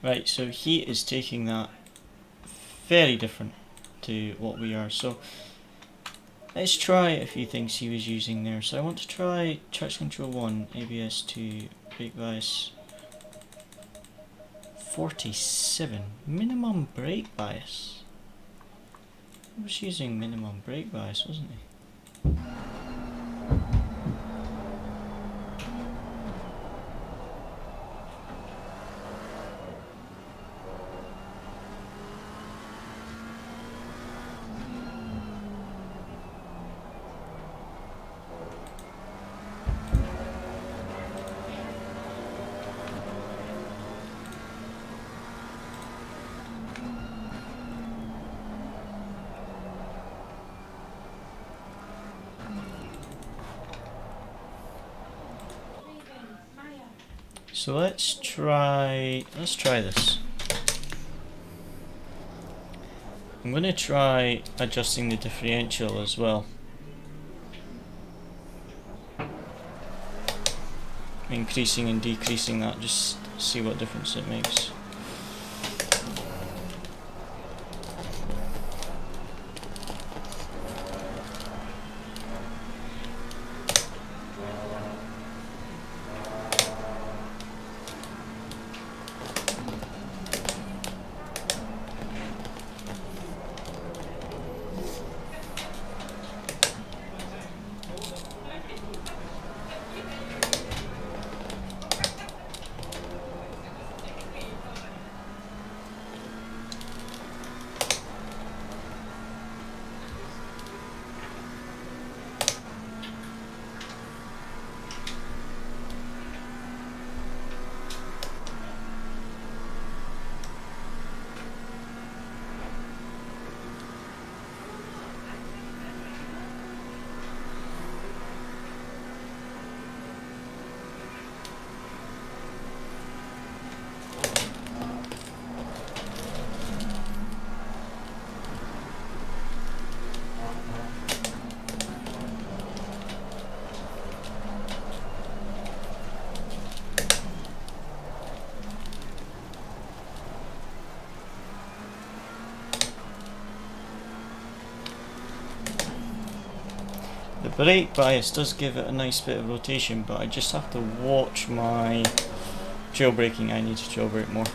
A: Right, so he is taking that very different to what we are. So let's try a few things he was using there. So I want to try traction control 1, ABS 2, brake bias 47, minimum brake bias. He was using minimum brake bias, wasn't he? So let's try this. I'm going to try adjusting the differential as well. Increasing and decreasing that, just see what difference it makes. brake bias does give it a nice bit of rotation, but I just have to watch my jailbreaking. I need to jailbrake more.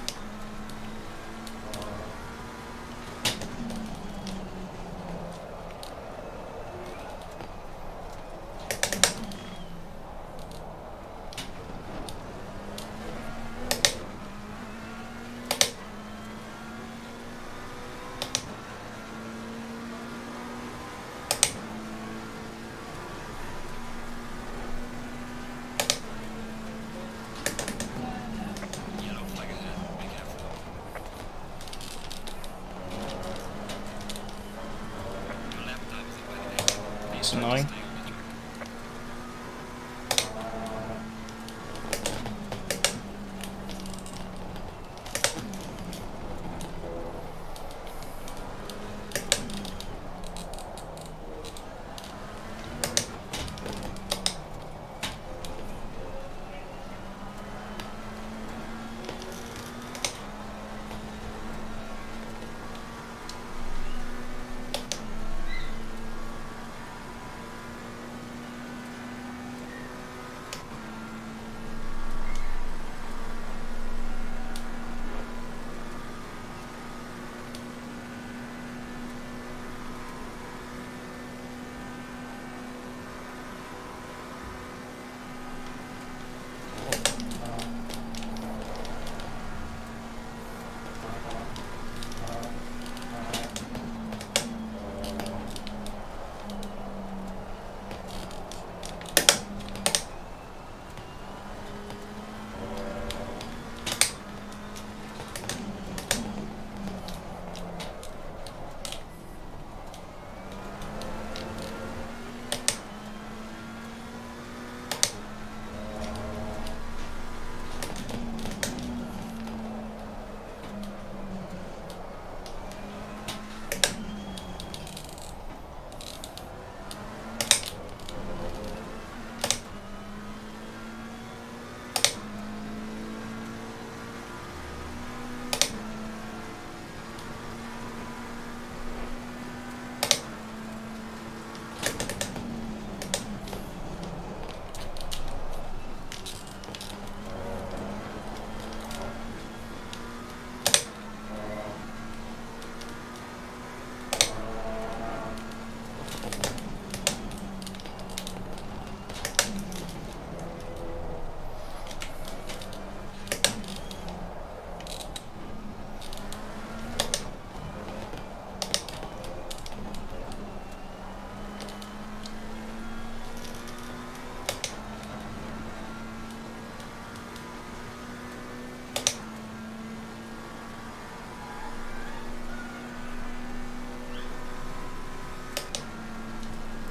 C: Yellow flag ahead. Be careful. Your lap time is invalidated. Please
A: It's
C: try to
A: annoying.
C: stay on the track.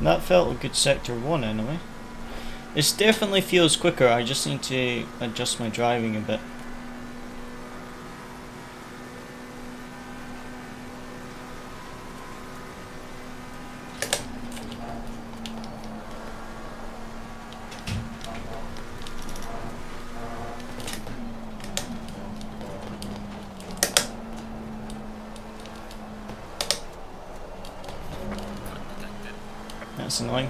A: That felt a good sector 1 anyway. This definitely feels quicker, I just need to adjust my driving a bit. That's annoying.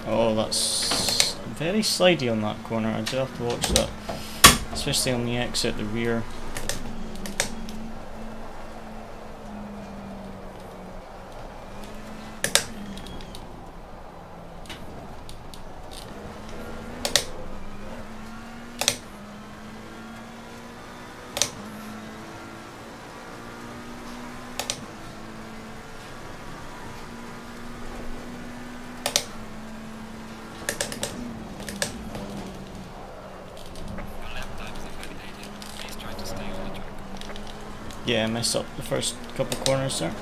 A: Oh, that's very slidey on that corner. I do have to watch that, especially on the exit, the rear.
C: Your lap time is invalidated. Please try to stay on the track.
A: Yeah, I messed up the first couple corners there.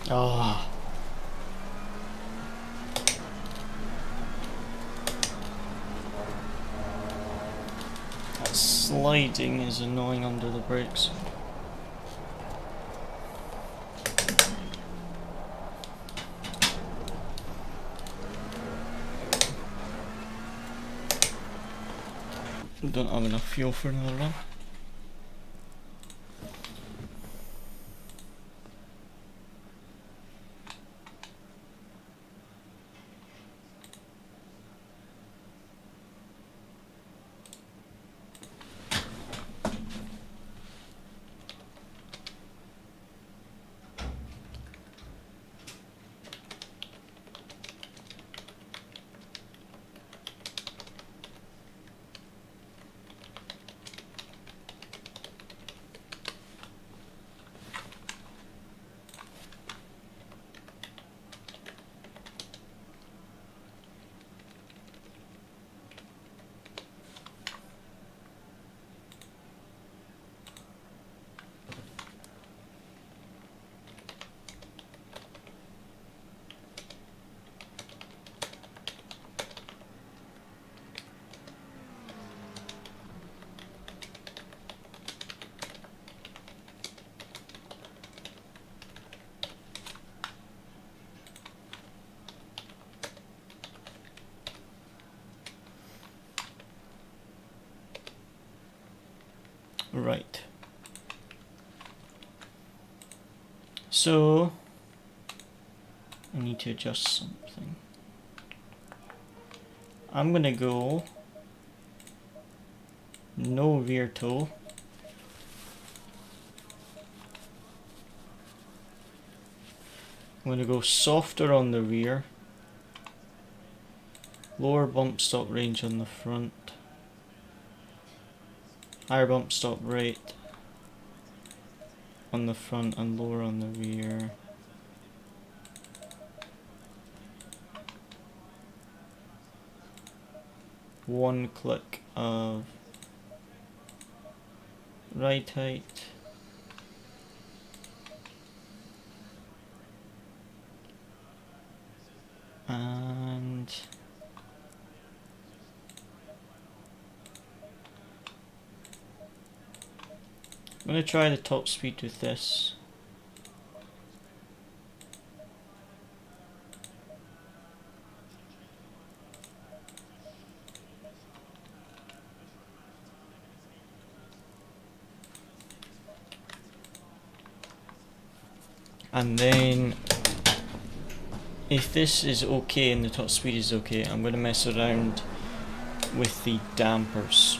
A: Ah. That sliding is annoying under the brakes. Don't have enough fuel for another run. Right. So I need to adjust something. I'm gonna go no rear toe. I'm gonna go softer on the rear, lower bump stop range on the front, higher bump stop rate on the front and lower on the rear. One click of ride height. And I'm going to try the top speed with this. And then if this is okay and the top speed is okay, I'm going to mess around with the dampers.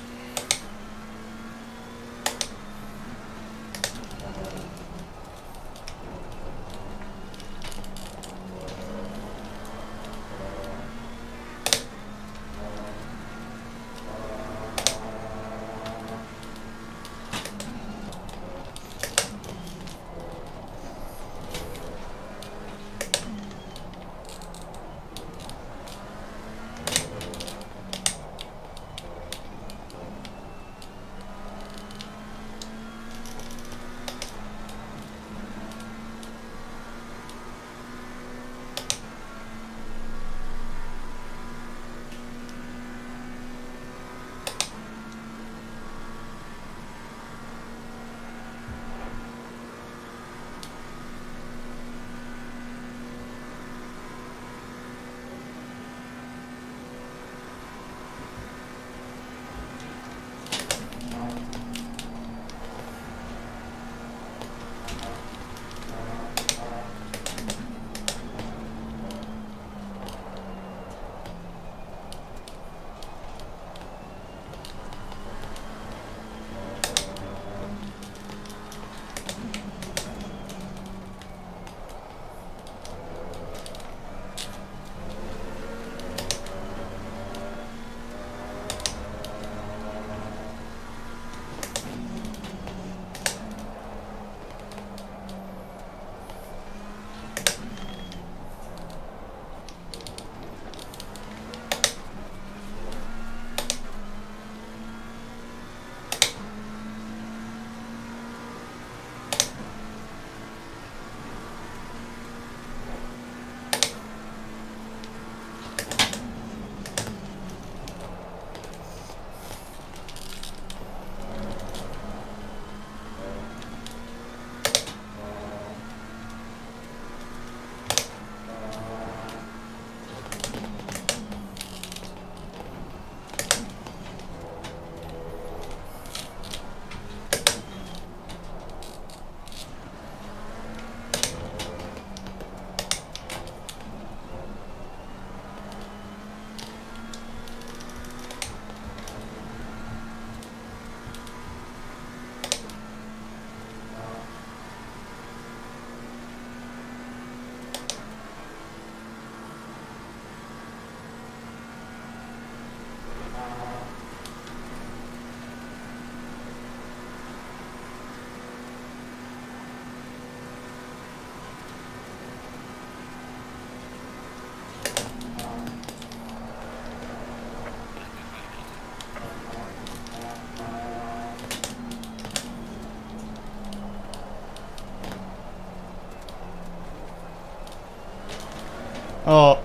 A: Oh,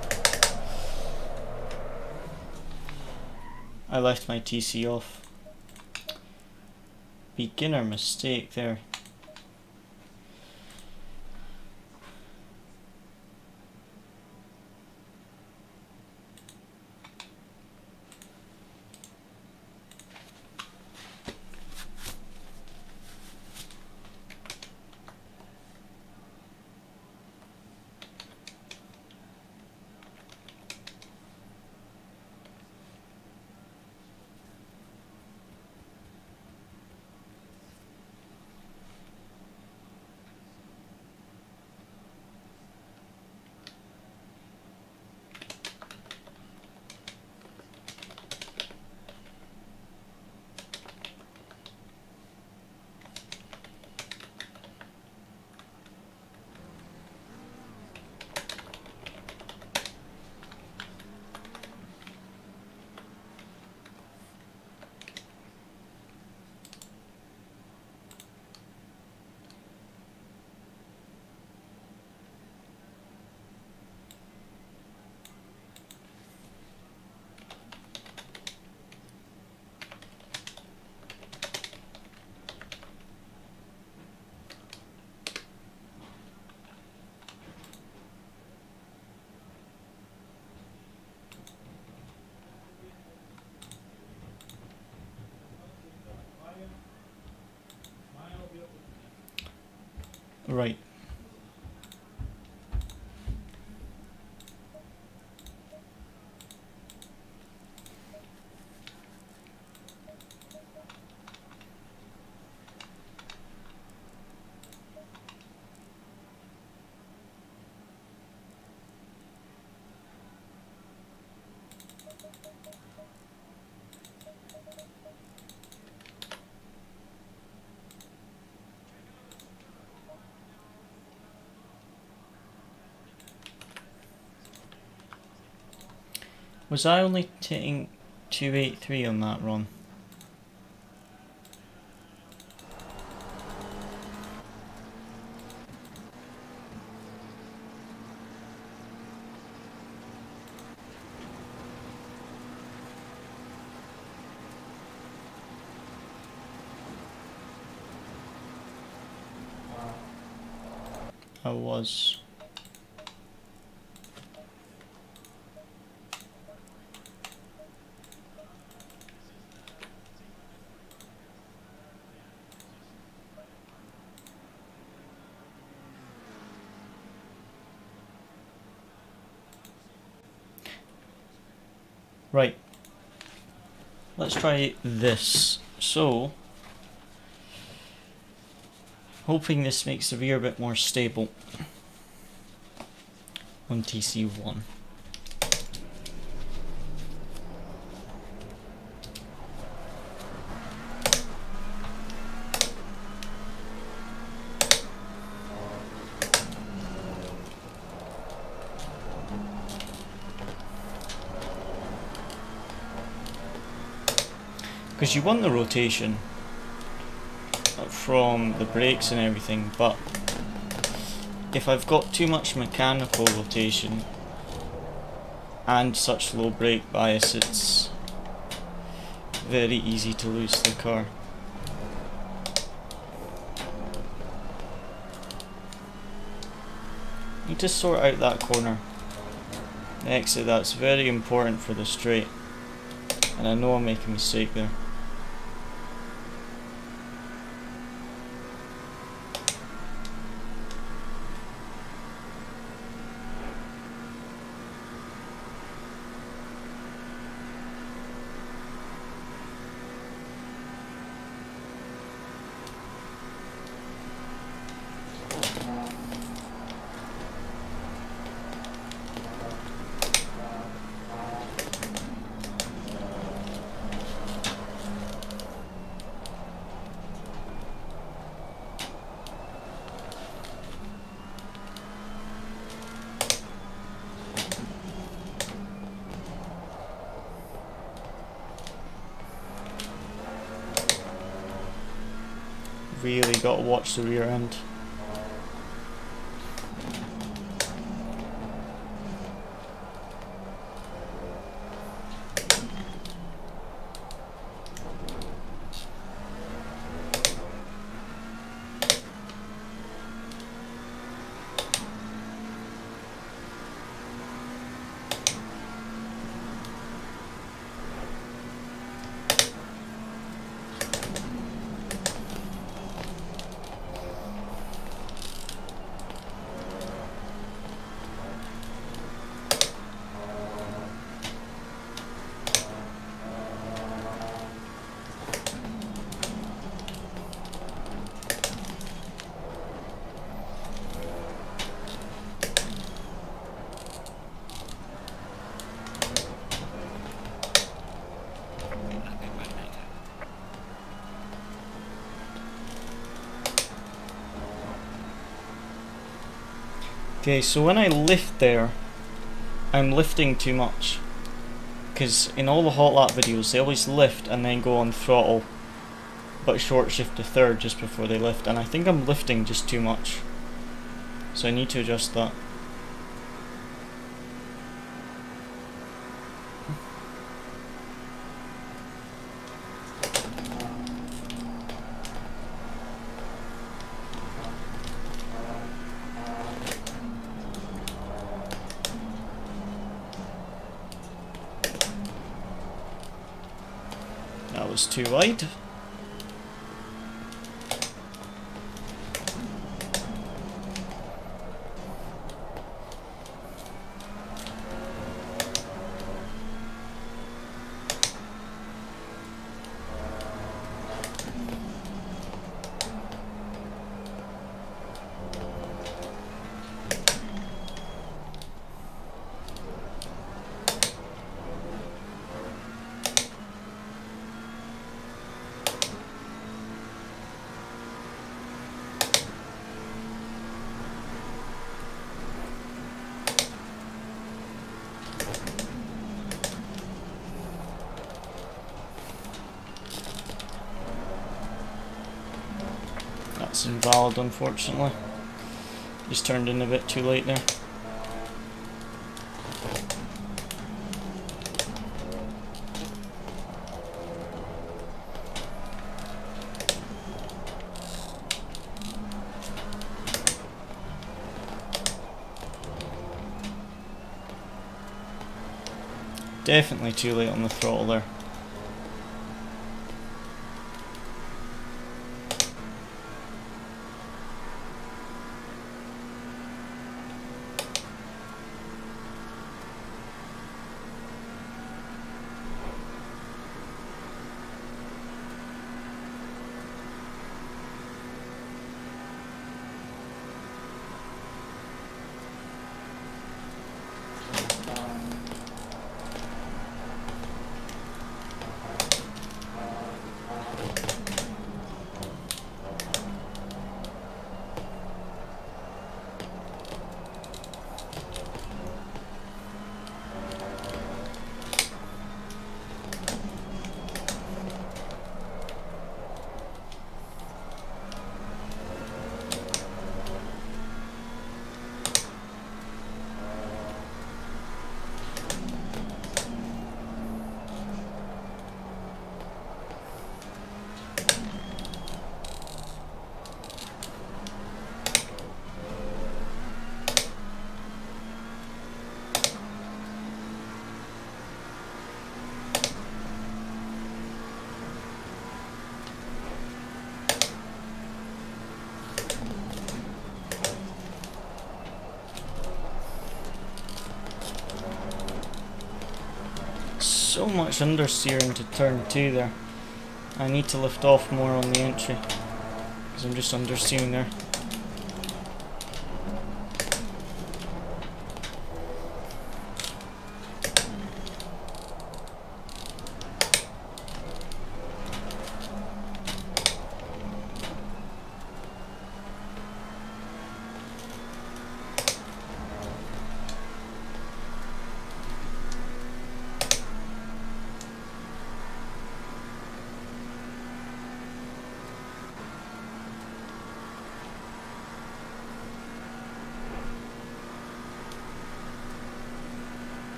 A: I left my TC off. Beginner mistake there. Right. Was I only taking 283 on that run? I was. Right. Let's try this. So, hoping this makes the rear a bit more stable on TC1. Because you want the rotation from the brakes and everything, but if I've got too much mechanical rotation and such low brake bias, it's very easy to lose the car. Need to sort out that corner. The exit, that's very important for the straight, and I know I'm making a mistake there. Really got to watch the rear end. Okay, so when I lift there, I'm lifting too much. Because in all the hot lap videos, they always lift and then go on throttle, but short shift to third just before they lift, and I think I'm lifting just too much. So I need to adjust that. That was too wide. That's invalid, unfortunately. Just turned in a bit too late there. Definitely too late on the throttle there. So much understeering to turn 2 there. I need to lift off more on the entry because I'm just understeering there.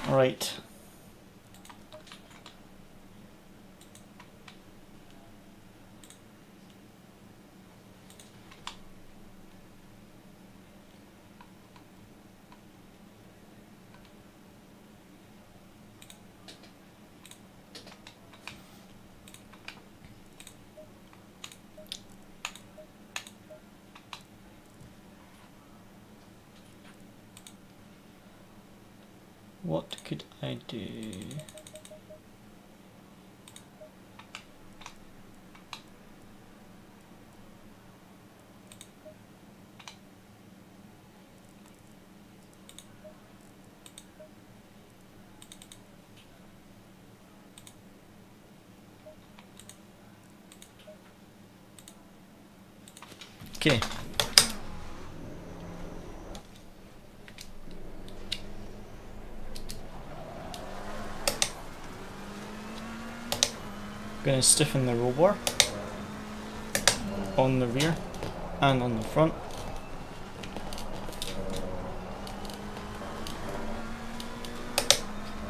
A: Right. What could I do? Okay. Gonna stiffen the roll bar on the rear and on the front.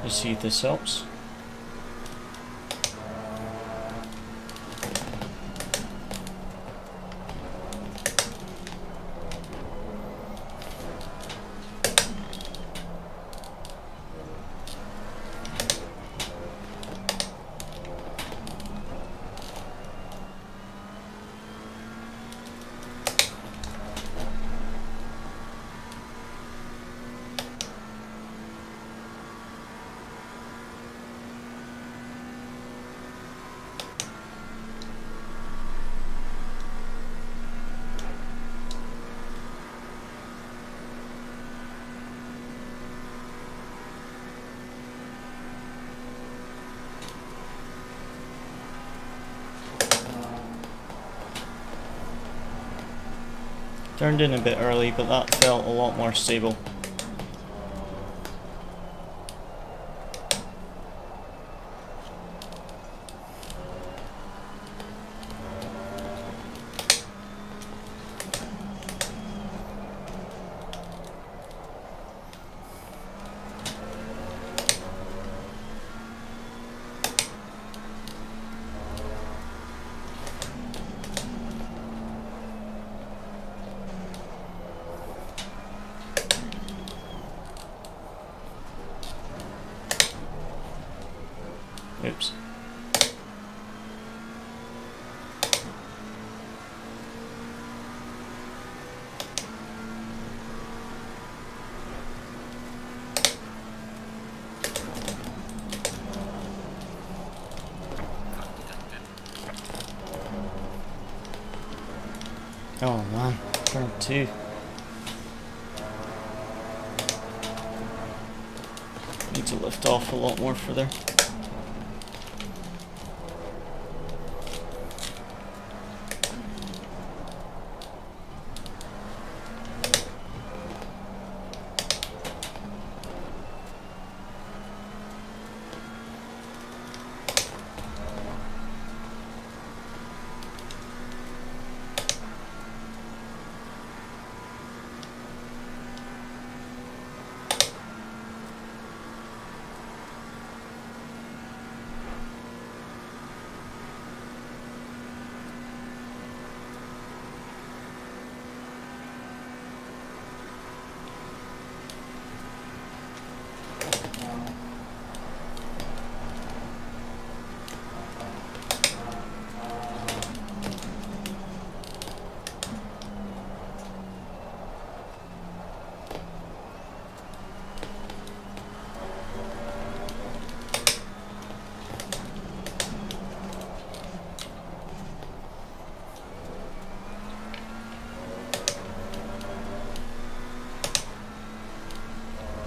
A: Let's see if this helps. Turned in a bit early, but that felt a lot more stable. Oops. Oh man, turn 2. Need to lift off a lot more for there.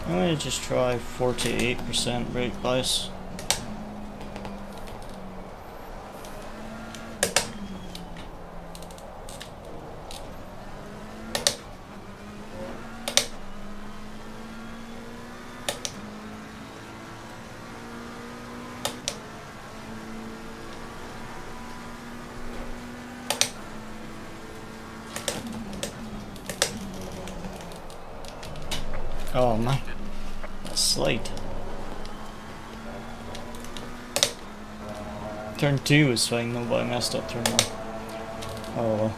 A: I'm going to just try 48% brake bias. Oh man, that slide. Turn 2 was fine though, but I messed up turn 1. Oh well.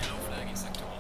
C: Yellow flag in sector 1.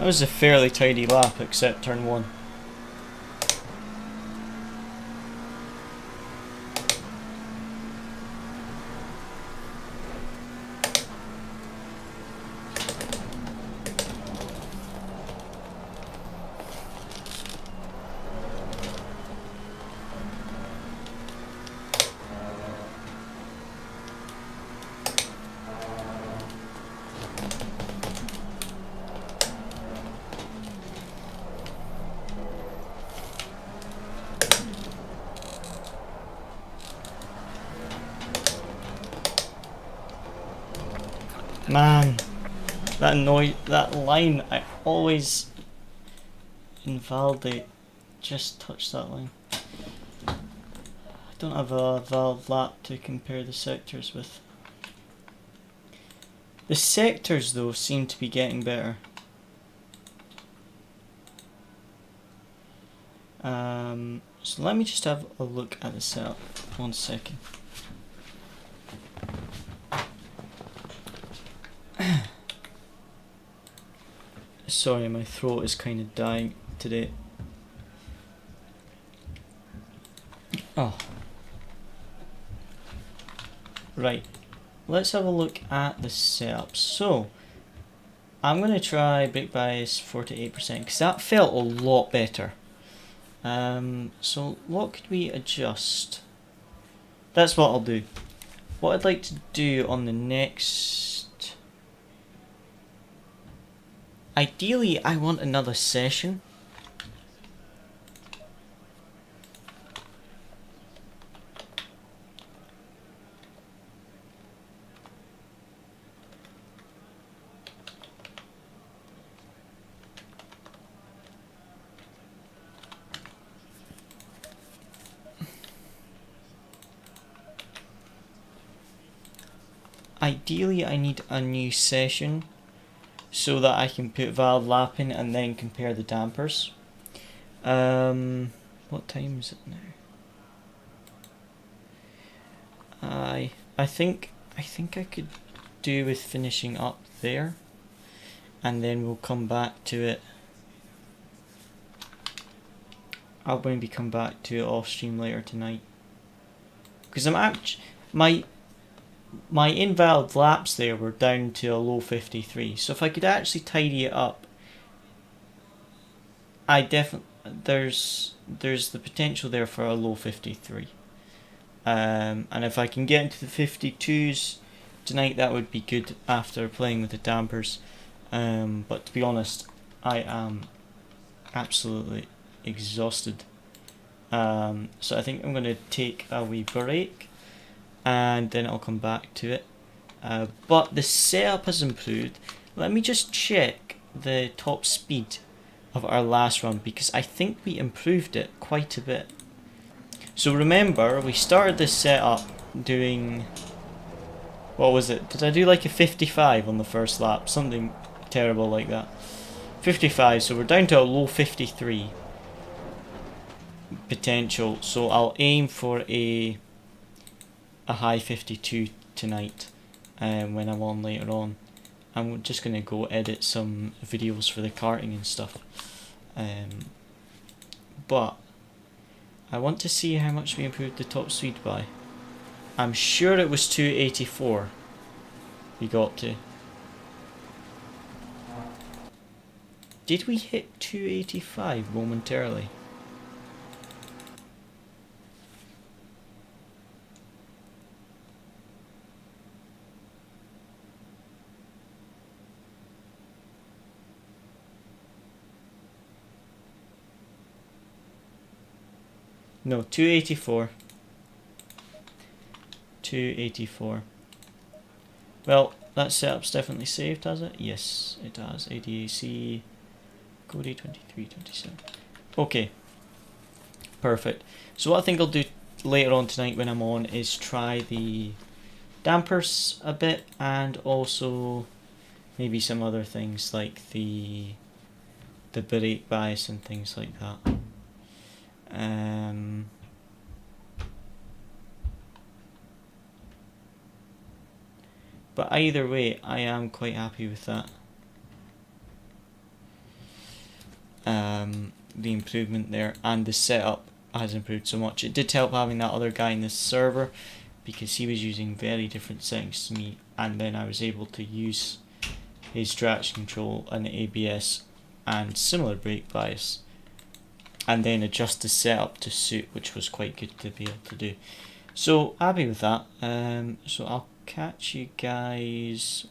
A: That was a fairly tidy lap, except turn 1. Man, that line, I always invalidate. Just touch that line. I don't have a valid lap to compare the sectors with. The sectors though seem to be getting better. So let me just have a look at the setup. 1 second. Sorry, my throat is kind of dying today. Oh. Right. Let's have a look at the setup. So, I'm going to try brake bias 48% because that felt a lot better. So what could we adjust? That's what I'll do. What I'd like to do on the next... Ideally, I want another session. Ideally, I need a new session so that I can put valve lap in and then compare the dampers. What time is it now? I think I could do with finishing up there, and then we'll come back to it. I'll maybe come back to it off stream later tonight, because my invalid laps there were down to a low 53. So if I could actually tidy it up, there's the potential there for a low 53. And if I can get into the 52s tonight, that would be good after playing with the dampers. But to be honest, I am absolutely exhausted. So I think I'm going to take a wee break, and then I'll come back to it. But the setup has improved. Let me just check the top speed of our last run, because I think we improved it quite a bit. So remember, we started this setup doing... What was it? Did I do like a 55 on the first lap? Something terrible like that. 55, so we're down to a low 53 potential. So I'll aim for a high 52 tonight when I'm on later on. I'm just going to go edit some videos for the karting and stuff. But I want to see how much we improved the top speed by. I'm sure it was 284 we got to. Did we hit 285 momentarily? No, 284. 284. Well, that setup's definitely saved, has it? Yes, it has. ADAC code A2327. Okay. Perfect. So what I think I'll do later on tonight when I'm on is try the dampers a bit, and also maybe some other things like the brake bias and things like that. But either way, I am quite happy with that. the improvement there, and the setup has improved so much. It did help having that other guy in the server, because he was using very different settings to me, and then I was able to use his traction control and ABS and similar brake bias, and then adjust the setup to suit, which was quite good to be able to do. So happy with that. So I'll catch you guys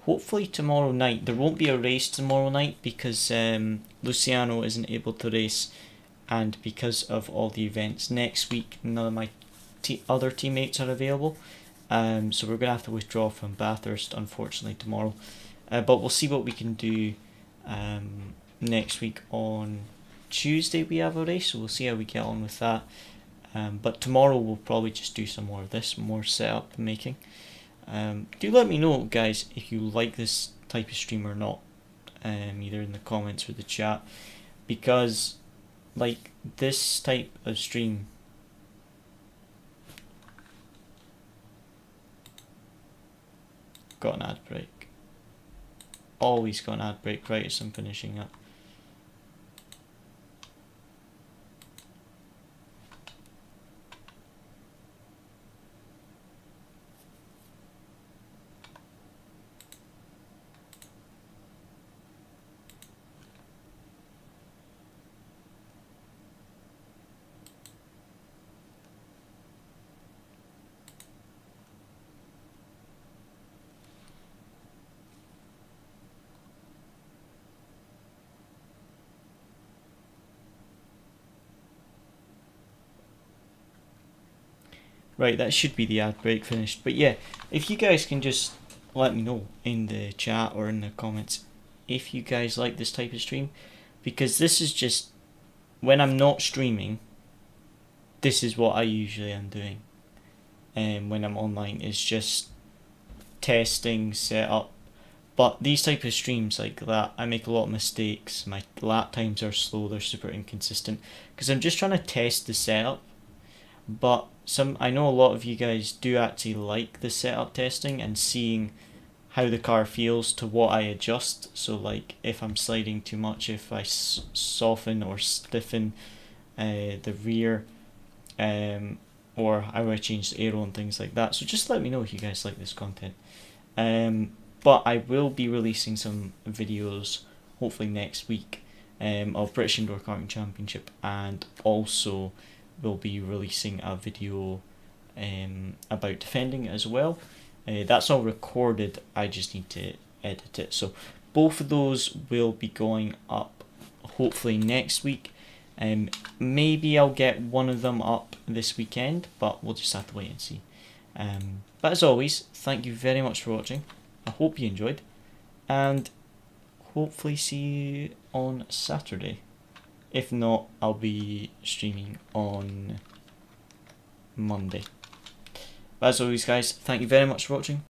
A: hopefully tomorrow night. There won't be a race tomorrow night because Luciano isn't able to race, and because of all the events next week, none of my other teammates are available. So we're going to have to withdraw from Bathurst, unfortunately, tomorrow. But we'll see what we can do next week. On Tuesday we have a race, so we'll see how we get on with that. But tomorrow we'll probably just do some more of this, more setup making. Do let me know, guys, if you like this type of stream or not, either in the comments or the chat, because like this type of stream got an ad break. Always got an ad break right as I'm finishing up. Right, that should be the ad break finished. But yeah, if you guys can just let me know in the chat or in the comments if you guys like this type of stream, because this is just, when I'm not streaming, this is what I usually am doing. And when I'm online, is just testing, setup. But these type of streams like that, I make a lot of mistakes. My lap times are slow, they're super inconsistent, because I'm just trying to test the setup. But I know a lot of you guys do actually like the setup testing and seeing how the car feels to what I adjust. So like if I'm sliding too much, if I soften or stiffen the rear, or how I change the aero and things like that. So just let me know if you guys like this content. But I will be releasing some videos hopefully next week of British Indoor Karting Championship, and also will be releasing a video about defending as well. That's all recorded, I just need to edit it. So both of those will be going up hopefully next week. Maybe I'll get one of them up this weekend, but we'll just have to wait and see. But as always, thank you very much for watching. I hope you enjoyed, and hopefully see you on Saturday. If not, I'll be streaming on Monday. But as always, guys, thank you very much for watching.